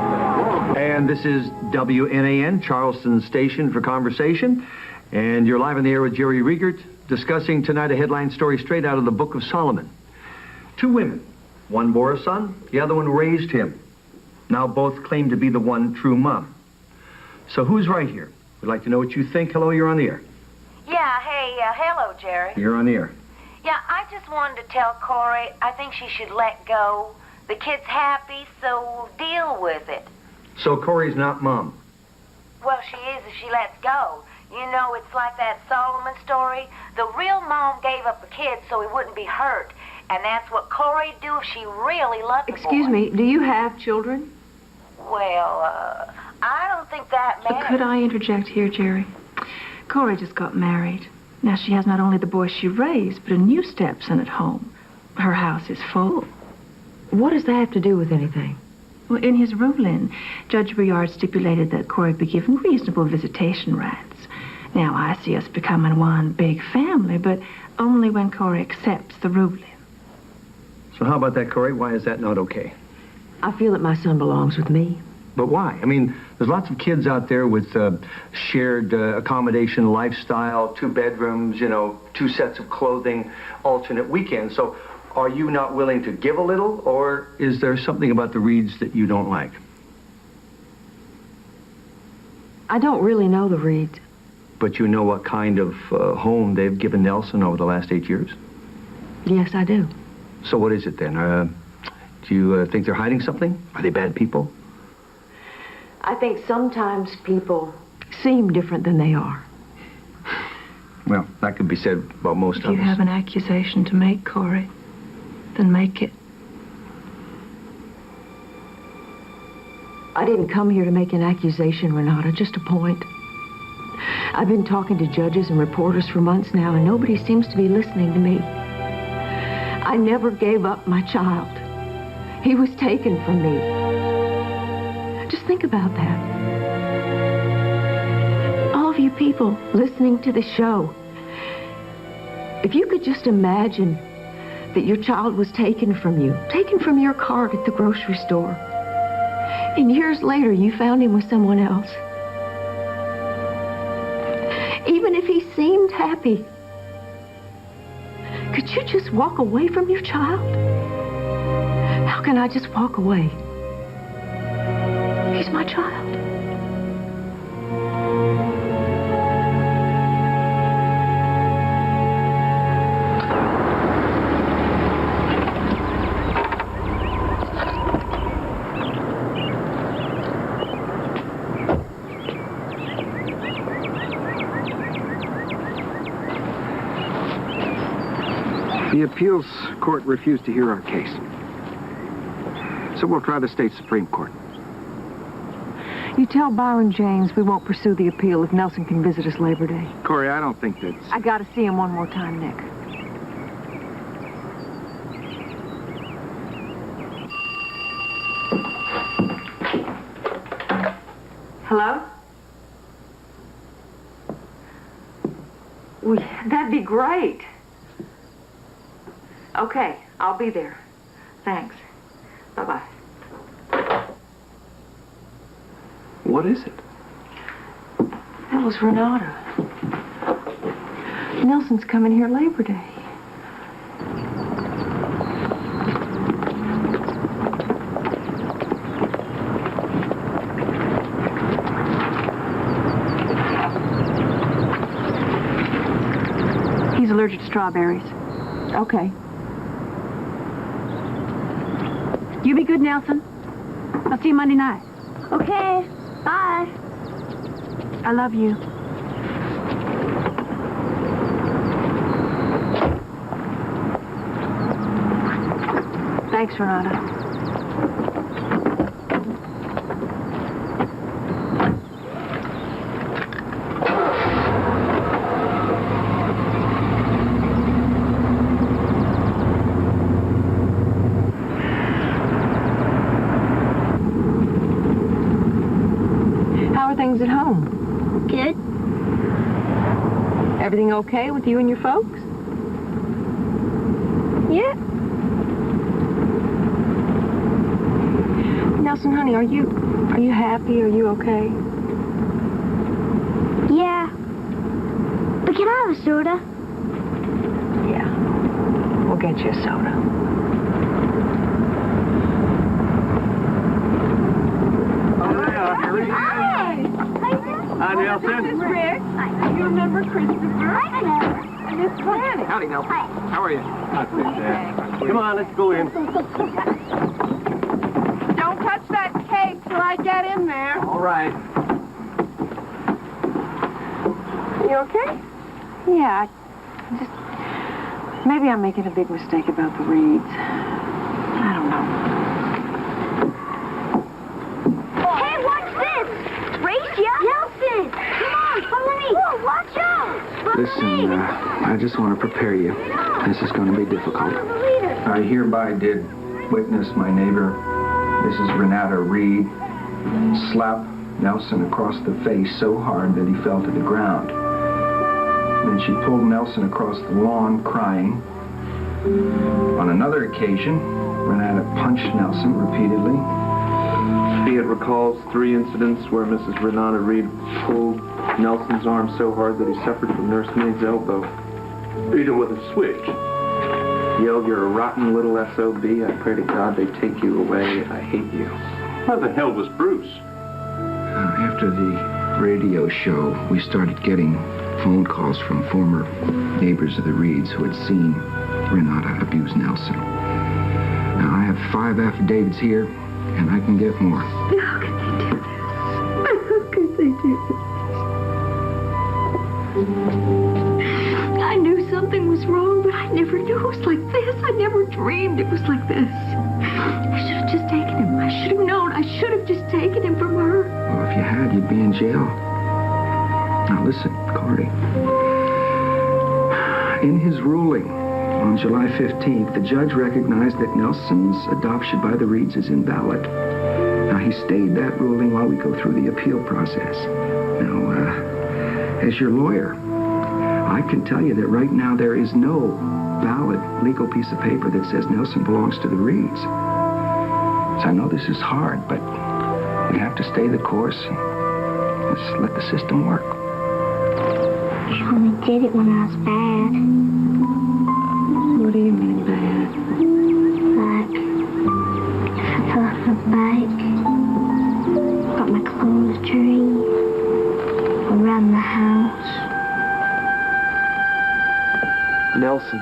And this is WNAN, Charleston Station for Conversation. And you're live on the air with Jerry Reigert, discussing tonight a headline story straight out of the Book of Solomon. Two women. One bore a son, the other one raised him. Now both claim to be the one true mom. So who's right here? We'd like to know what you think. Hello, you're on the air. Yeah, hey, hello, Jerry. You're on the air. Yeah, I just wanted to tell Cory I think she should let go. The kid's happy, so deal with it. So Cory's not mom. Well, she is if she lets go. You know, it's like that Solomon story. The real mom gave up the kid so he wouldn't be hurt. And that's what Cory'd do if she really loved the boy. Excuse me, do you have children? Well, I don't think that matters. Could I interject here, Jerry? Cory just got married. Now, she has not only the boy she raised, but a new stepson at home. Her house is full. What does that have to do with anything? Well, in his ruling, Judge Reigert stipulated that Cory be given reasonable visitation rights. Now, I see us becoming one big family, but only when Cory accepts the ruling. So how about that, Cory? Why is that not okay? I feel that my son belongs with me. But why? I mean, there's lots of kids out there with shared accommodation lifestyle, 2 bedrooms, 2 sets of clothing, alternate weekends. So are you not willing to give a little, or is there something about the Reeds that you don't like? I don't really know the Reeds. But you know what kind of home they've given Nelson over the last 8 years? Yes, I do. So what is it then? Do you think they're hiding something? Are they bad people? I think sometimes people seem different than they are. Well, that could be said about most of us. If you have an accusation to make, Cory, then make it. I didn't come here to make an accusation, Renata, just a point. I've been talking to judges and reporters for months now, and nobody seems to be listening to me. I never gave up my child. He was taken from me. Just think about that. All of you people listening to the show, if you could just imagine that your child was taken from you, taken from your cart at the grocery store, and years later you found him with someone else. Even if he seemed happy, could you just walk away from your child? How can I just walk away? He's my child. The appeals court refused to hear our case. So we'll try the state Supreme Court. You tell Byron James we won't pursue the appeal if Nelson can visit us Labor Day. Cory, I don't think that's... I gotta see him one more time, Nick. Hello? Well, that'd be great. Okay, I'll be there. Thanks. Bye-bye. What is it? That was Renata. Nelson's coming here Labor Day. She's allergic to strawberries. Okay. You be good, Nelson. I'll see you Monday night. Okay. Bye. I love you. Thanks, Renata. How are things at home? Good. Everything okay with you and your folks? Yeah. Nelson, honey, are you happy? Are you okay? Yeah. But can I have a soda? Yeah. We'll get you a soda. Hi, Nelson. This is Rick. You remember Christopher? And Miss Glenn. Howdy, Nelson. How are you? Not too bad. Come on, let's go in. Don't touch that cake till I get in there. All right. You okay? Yeah. Maybe I'm making a big mistake about the Reeds. I don't know. Hey, watch this! Race ya? Nelson! Come on, follow me! Whoa, watch out! Listen, I just want to prepare you. This is going to be difficult. I hereby did witness my neighbor, Mrs. Renata Reed, slap Nelson across the face so hard that he fell to the ground. Then she pulled Nelson across the lawn, crying. On another occasion, Renata punched Nelson repeatedly. It recalls 3 incidents where Mrs. Renata Reed pulled Nelson's arm so hard that he suffered from nursemaid's elbow. Beat him with a switch. Yelled, "You're a rotten little SOB. I pray to God they take you away. I hate you." Where the hell was Bruce? After the radio show, we started getting phone calls from former neighbors of the Reeds who had seen Renata abuse Nelson. Now, I have 5 affidavits here, and I can get more. How could they do this? How could they do this? I knew something was wrong, but I never knew it was like this. I never dreamed it was like this. I should have just taken him. I should have known. I should have just taken him from her. Well, if you had, you'd be in jail. Now, listen, Cory. In his ruling on July 15th, the judge recognized that Nelson's adoption by the Reeds is invalid. Now, he stayed that ruling while we go through the appeal process. Now, as your lawyer, I can tell you that right now there is no valid legal piece of paper that says Nelson belongs to the Reeds. So I know this is hard, but we have to stay the course and just let the system work. She only did it when I was bad. What do you mean bad? Like, if I fell off the bike, got my clothes dirty, around the house. Nelson,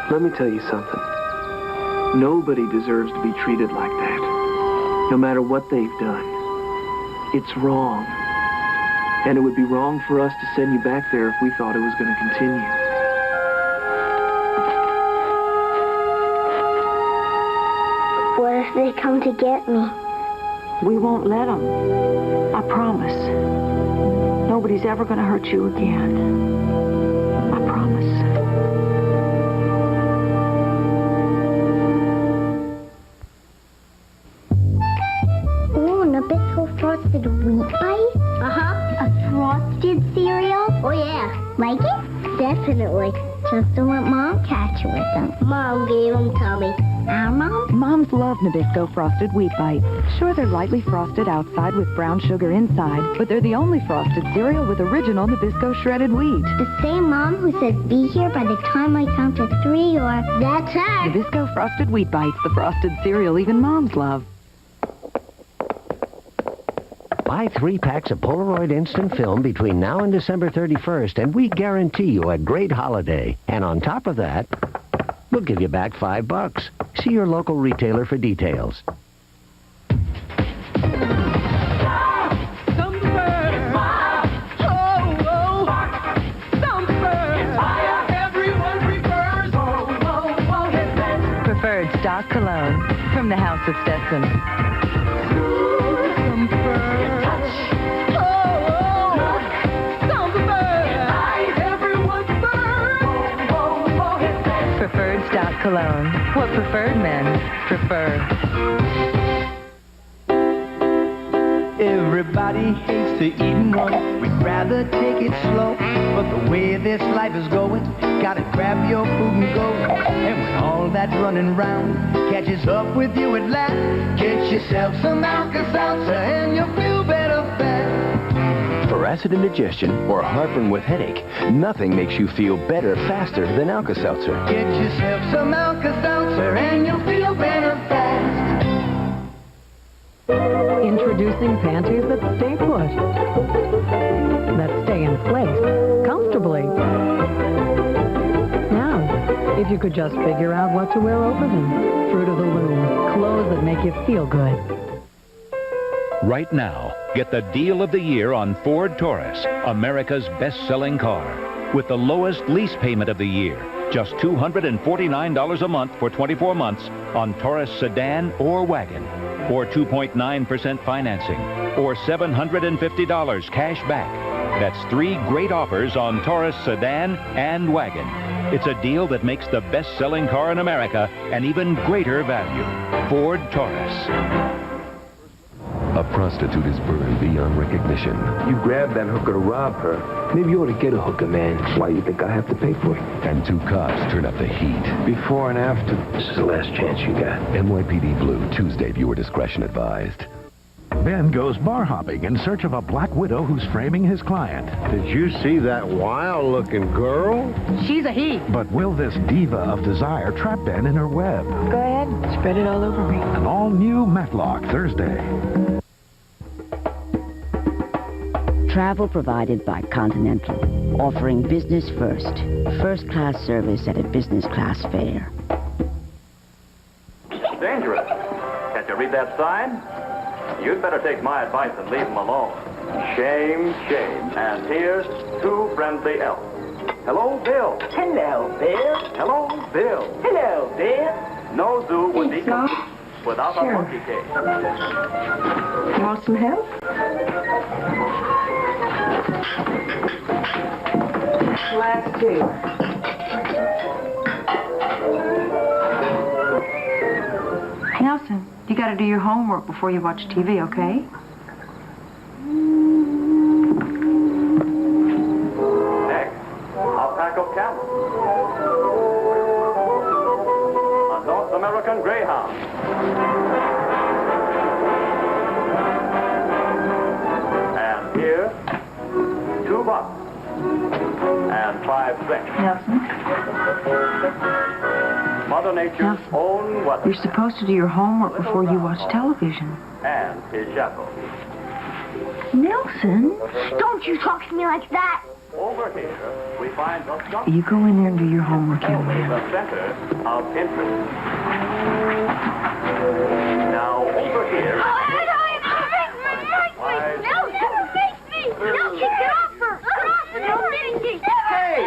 let me tell you something. Nobody deserves to be treated like that, no matter what they've done. It's wrong. And it would be wrong for us to send you back there if we thought it was going to continue. What if they come to get me? We won't let them. I promise. Nobody's ever going to hurt you again. I promise. Oh, Nabisco frosted wheat bite? Uh-huh. A frosted cereal? Oh, yeah. Like it? Definitely. Just don't let Mom catch you with them. Mom gave them to me. Our Mom? Moms love Nabisco Frosted Wheat Bites. Sure, they're lightly frosted outside with brown sugar inside, but they're the only frosted cereal with original Nabisco shredded wheat. The same Mom who said be here by the time I count to 3 or... That's her! Nabisco Frosted Wheat Bites, the frosted cereal even moms love. Buy 3 packs of Polaroid Instant Film between now and December 31st, and we guarantee you a great holiday. And on top of that, we'll give you back $5. See your local retailer for details. Preferred stock cologne from the House of Stetson. Preferred stock cologne. What preferred men prefer. Everybody hates to eat and run. We'd rather take it slow. But the way this life is going, gotta grab your food and go. And when all that running round catches up with you at last, get yourself some Alka-Seltzer and you'll feel better fast. For acid indigestion or heartburn with headache, nothing makes you feel better faster than Alka-Seltzer. Get yourself some Alka-Seltzer and you'll feel better fast. Introducing panties that stay put. That stay in place comfortably. Now, if you could just figure out what to wear over them. Fruit of the Loom. Clothes that make you feel good. Right now, get the deal of the year on Ford Taurus, America's best-selling car. With the lowest lease payment of the year, just $249 a month for 24 months on Taurus sedan or wagon. Or 2.9% financing, or $750 cash back. That's 3 great offers on Taurus sedan and wagon. It's a deal that makes the best-selling car in America an even greater value. Ford Taurus. A prostitute is burned beyond recognition. You grabbed that hooker to rob her. Maybe you ought to get a hooker, man. Why you think I have to pay for it? And 2 cops turn up the heat. Before and after. This is the last chance you got. NYPD Blue, Tuesday, viewer discretion advised. Ben goes bar hopping in search of a black widow who's framing his client. Did you see that wild-looking girl? She's a he. But will this diva of desire trap Ben in her web? Go ahead, spread it all over me. An all-new Matlock Thursday. Travel provided by Continental, offering business first-class service at a business-class fare. Dangerous. Can't you read that sign? You'd better take my advice and leave them alone. Shame, shame. And here's 2 friendly elves. Hello, Bill. Hello, Bill. Hello, Bill. Hello, Bill. No zoo would be complete without a monkey cage. You want some help? Last 2. Nelson, you gotta do your homework before you watch TV, okay? Next, I'll pack up camels. A North American Greyhound. And here, 2 bucks. And 5 cents. Nelson? Mother Nature's own weather. You're supposed to do your homework before you watch television. And his shackles. Nelson, don't you talk to me like that. Over here, we find the You go in there and do your homework, young man. the center of interest. Now, over here... No, never makes me. No, get off her. Get off her. Don't get it. Hey,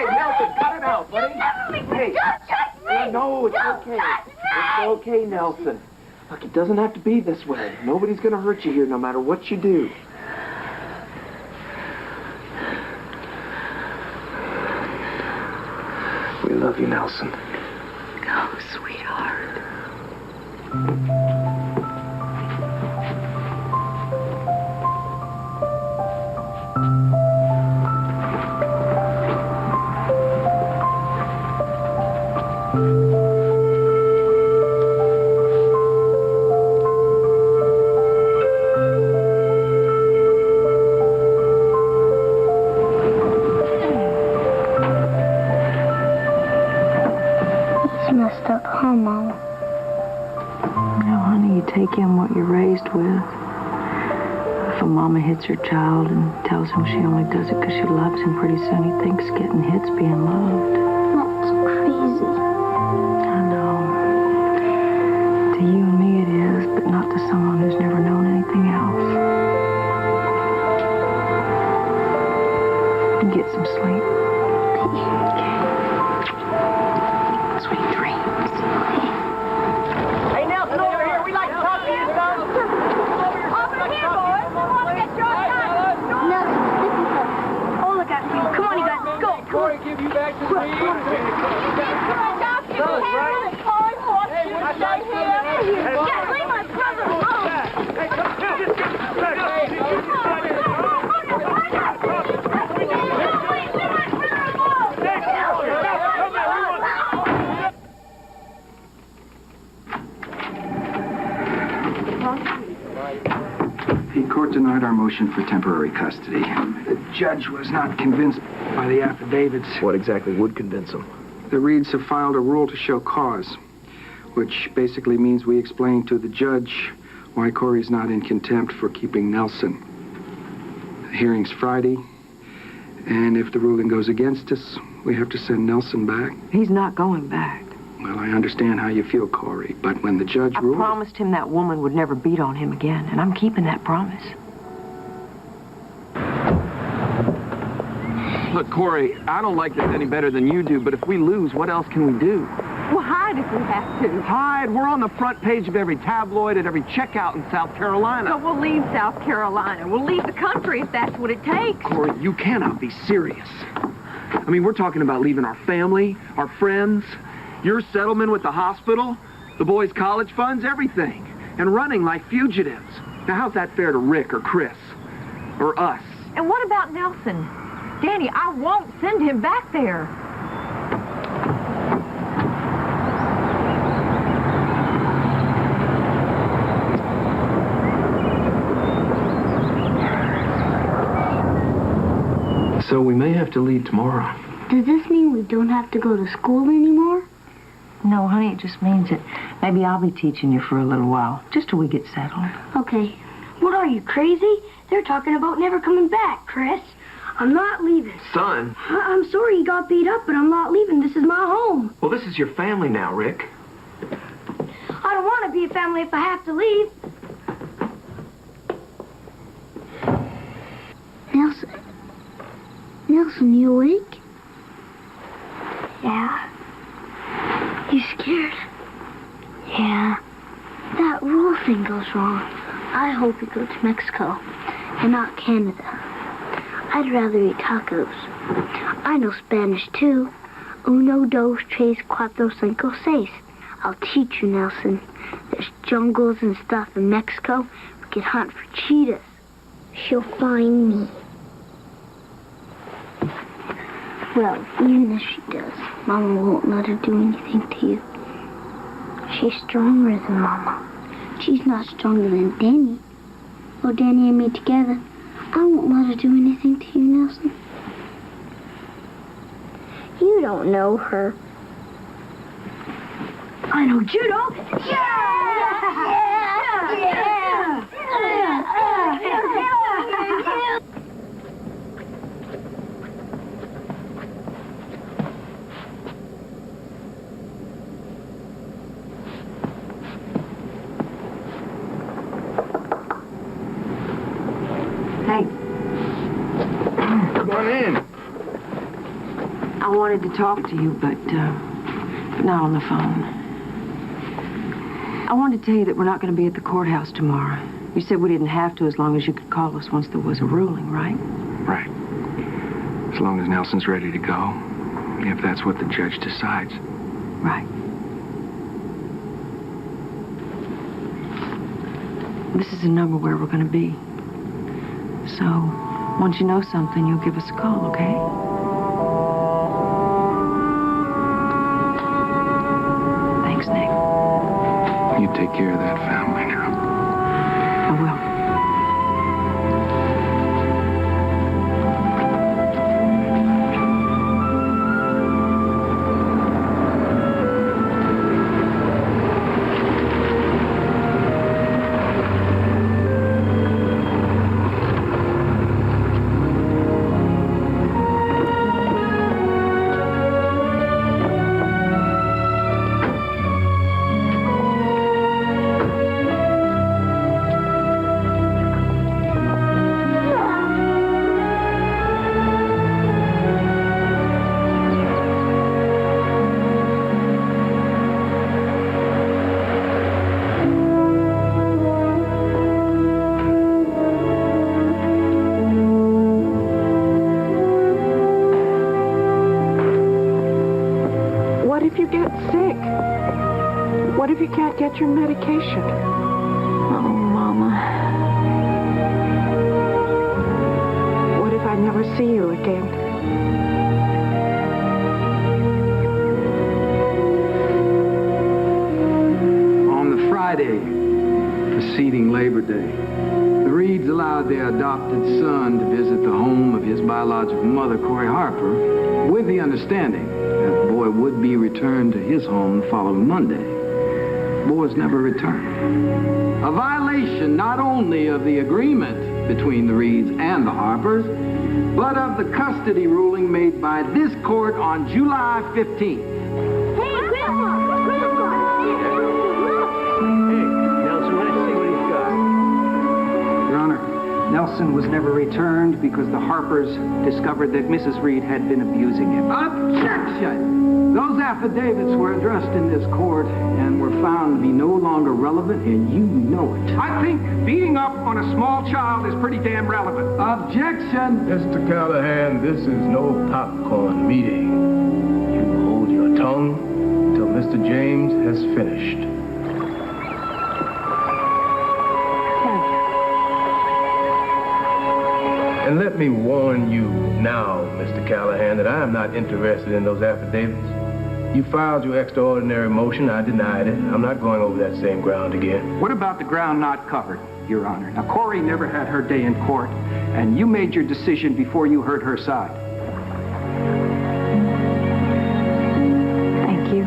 Nelson, cut it out, buddy. Hey, don't touch me. No, it's okay. It's okay, Nelson. Look, it doesn't have to be this way. Nobody's gonna hurt you here, no matter what you do. We love you, Nelson. Oh, sweetheart. Take in what you're raised with. If a mama hits her child and tells him she only does it because she loves him, pretty soon he thinks getting hit's being loved. That's crazy. I know. To you and me it is, but not to someone who's never known anything else. Get some sleep. Sweet dreams. Hey, Nelson, over here. We'd like to talk to you, son. Over here, boys. We want to get your time. Nelson, stick with us. Oh, look out for you. Come on, you guys. Let's go. Cory, give you back to the lead. Yeah, leave my brother alone. The court denied our motion for temporary custody. The judge was not convinced by the affidavits. What exactly would convince him? The Reeds have filed a rule to show cause, which basically means we explain to the judge why Cory's not in contempt for keeping Nelson. The hearing's Friday, and if the ruling goes against us, we have to send Nelson back. He's not going back. Well, I understand how you feel, Cory, but when the judge I ruled... promised him that woman would never beat on him again, and I'm keeping that promise. Look, Cory, I don't like this any better than you do, but if we lose, what else can we do? Well, hide if we have to. Hide. We're on the front page of every tabloid at every checkout in South Carolina. So we'll leave South Carolina. We'll leave the country if that's what it takes. Cory, you cannot be serious. I mean, we're talking about leaving our family, our friends, your settlement with the hospital, the boys' college funds, everything, and running like fugitives. Now, how's that fair to Rick or Chris or us? And what about Nelson? Danny, I won't send him back there. So we may have to leave tomorrow. Does this mean we don't have to go to school anymore? No, honey, it just means that maybe I'll be teaching you for a little while, just till we get settled. Okay. What are you, crazy? They're talking about never coming back, Chris. I'm not leaving. Son. I'm sorry you got beat up, but I'm not leaving. This is my home. Well, this is your family now, Rick. I don't want to be a family if I have to leave. Nelson. Nelson, you awake? Yeah. You scared? Yeah. That rule thing goes wrong. I hope you go to Mexico and not Canada. I'd rather eat tacos. I know Spanish, too. Uno, dos, tres, cuatro, cinco, seis. I'll teach you, Nelson. There's jungles and stuff in Mexico. We can hunt for cheetahs. She'll find me. Well, even if she does, Mama won't let her do anything to you. She's stronger than Mama. She's not stronger than Danny. Well, Danny and me together, I won't let her do anything to you, Nelson. You don't know her. I know judo. Yeah! Hey. Come on in. I wanted to talk to you, but not on the phone. I wanted to tell you that we're not going to be at the courthouse tomorrow. You said we didn't have to as long as you could call us once there was a ruling, right? Right. As long as Nelson's ready to go, if that's what the judge decides. Right. This is the number where we're going to be. So, once you know something, you'll give us a call, okay? Thanks, Nick. You take care of that family now. I will. What if you get sick? What if you can't get your medication? Oh, Mama. What if I never see you again? On the Friday preceding Labor Day, the Reeds allowed their adopted son to visit the home of his biological mother, Cory Harper, with the understanding that the boy would be returned to his home the following Monday. The boy was never returned. A violation not only of the agreement between the Reeds and the Harpers, but of the custody ruling made by this court on July 15th. Hey, Grandpa! Nelson was never returned because the Harpers discovered that Mrs. Reed had been abusing him. Objection! Those affidavits were addressed in this court and were found to be no longer relevant, and you know it. I think beating up on a small child is pretty damn relevant. Objection! Mr. Callahan, this is no popcorn meeting. You hold your tongue until Mr. James has finished. And let me warn you now, Mr. Callahan, that I am not interested in those affidavits. You filed your extraordinary motion. I denied it. I'm not going over that same ground again. What about the ground not covered, Your Honor? Now, Cory never had her day in court, and you made your decision before you heard her side. Thank you.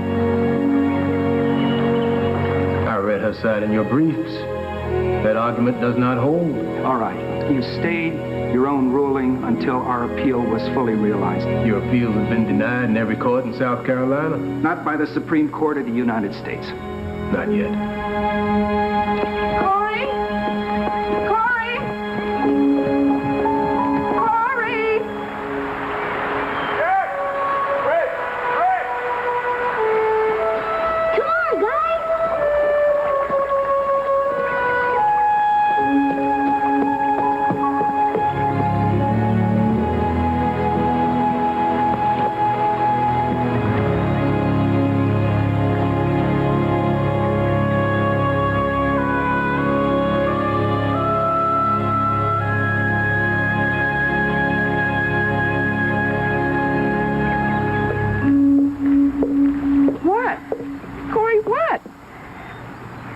I read her side in your briefs. That argument does not hold. All right. You stayed your own ruling until our appeal was fully realized. Your appeal has been denied in every court in South Carolina? Not by the Supreme Court of the United States. Not yet. Cory! Cory! Cory! Come on, guys!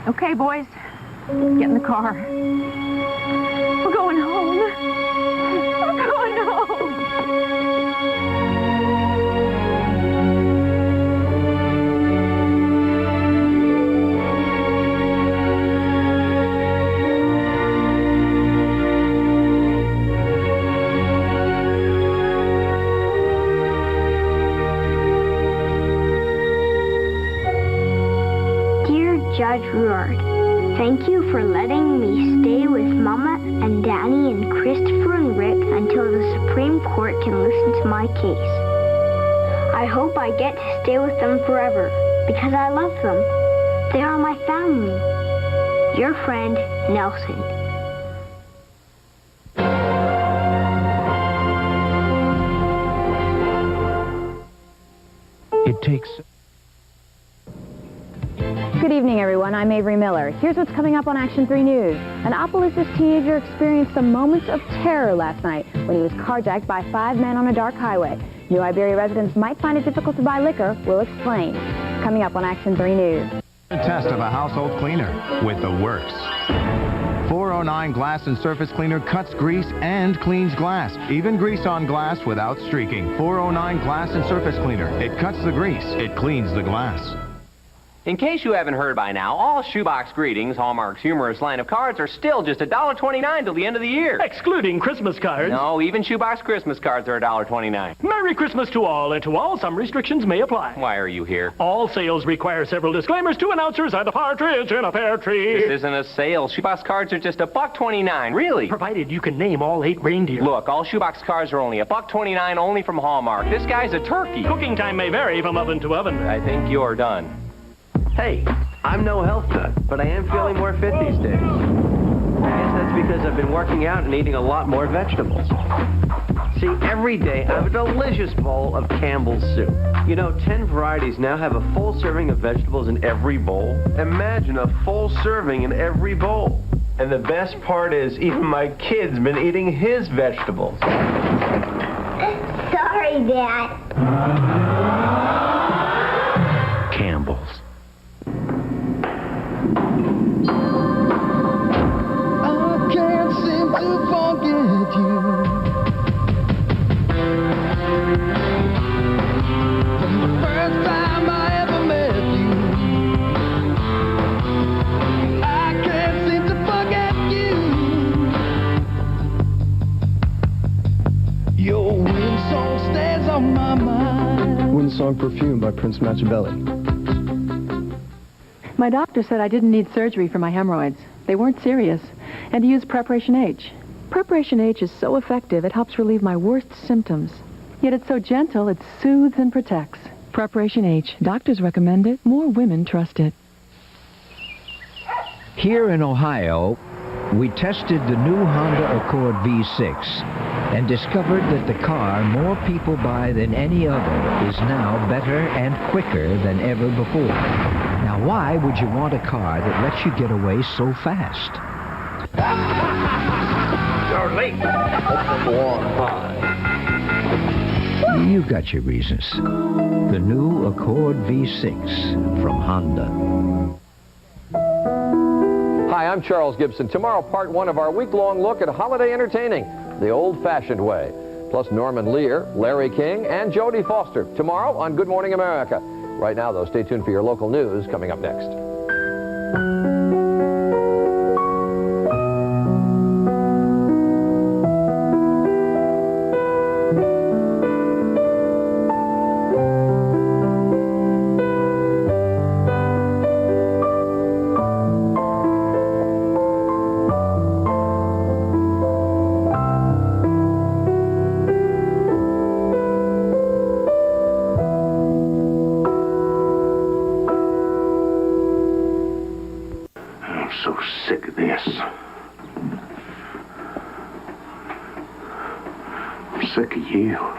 Okay, boys, get in the car. We're going home. We're going home. Judge Roullard, thank you for letting me stay with Mama and Danny and Christopher and Rick until the Supreme Court can listen to my case. I hope I get to stay with them forever because I love them. They are my family. Your friend, Nelson. It takes... Good evening, everyone. I'm Avery Miller. Here's what's coming up on Action 3 News. An Opelousas teenager experienced some moments of terror last night when he was carjacked by 5 men on a dark highway. New Iberia residents might find it difficult to buy liquor. We'll explain. Coming up on Action 3 News. A test of a household cleaner with the works. 409 Glass and Surface Cleaner cuts grease and cleans glass. Even grease on glass without streaking. 409 Glass and Surface Cleaner. It cuts the grease. It cleans the glass. In case you haven't heard by now, all Shoebox Greetings, Hallmark's humorous line of cards, are still just $1.29 till the end of the year. Excluding Christmas cards. No, even Shoebox Christmas cards are $1.29. Merry Christmas to all, and to all, some restrictions may apply. Why are you here? All sales require several disclaimers. 2 announcers and a partridge in a pear tree. This isn't a sale. Shoebox cards are just $1.29, really. Provided you can name all 8 reindeer. Look, all Shoebox cards are only $1.29, only from Hallmark. This guy's a turkey. Cooking time may vary from oven to oven. I think you're done. Hey, I'm no health nut, but I am feeling more fit these days. I guess that's because I've been working out and eating a lot more vegetables. See, every day I have a delicious bowl of Campbell's soup. You know, 10 varieties now have a full serving of vegetables in every bowl. Imagine a full serving in every bowl. And the best part is, even my kid's been eating his vegetables. Sorry, Dad. Campbell's. I can't seem to forget you. From the first time I ever met you, I can't seem to forget you. Your wind song stays on my mind. Wind Song Perfume by Prince Machiavelli. My doctor said I didn't need surgery for my hemorrhoids. They weren't serious. And to use Preparation H. Preparation H is so effective, it helps relieve my worst symptoms. Yet it's so gentle, it soothes and protects. Preparation H. Doctors recommend it. More women trust it. Here in Ohio, we tested the new Honda Accord V6 and discovered that the car more people buy than any other is now better and quicker than ever before. Now, why would you want a car that lets you get away so fast? You're late. You got your reasons. The new Accord V6 from Honda. Hi, I'm Charles Gibson. Tomorrow, part one of our week-long look at holiday entertaining, the old-fashioned way. Plus Norman Lear, Larry King, and Jodie Foster. Tomorrow on Good Morning America. Right now, though, stay tuned for your local news coming up next. So sick of this. I'm sick of you.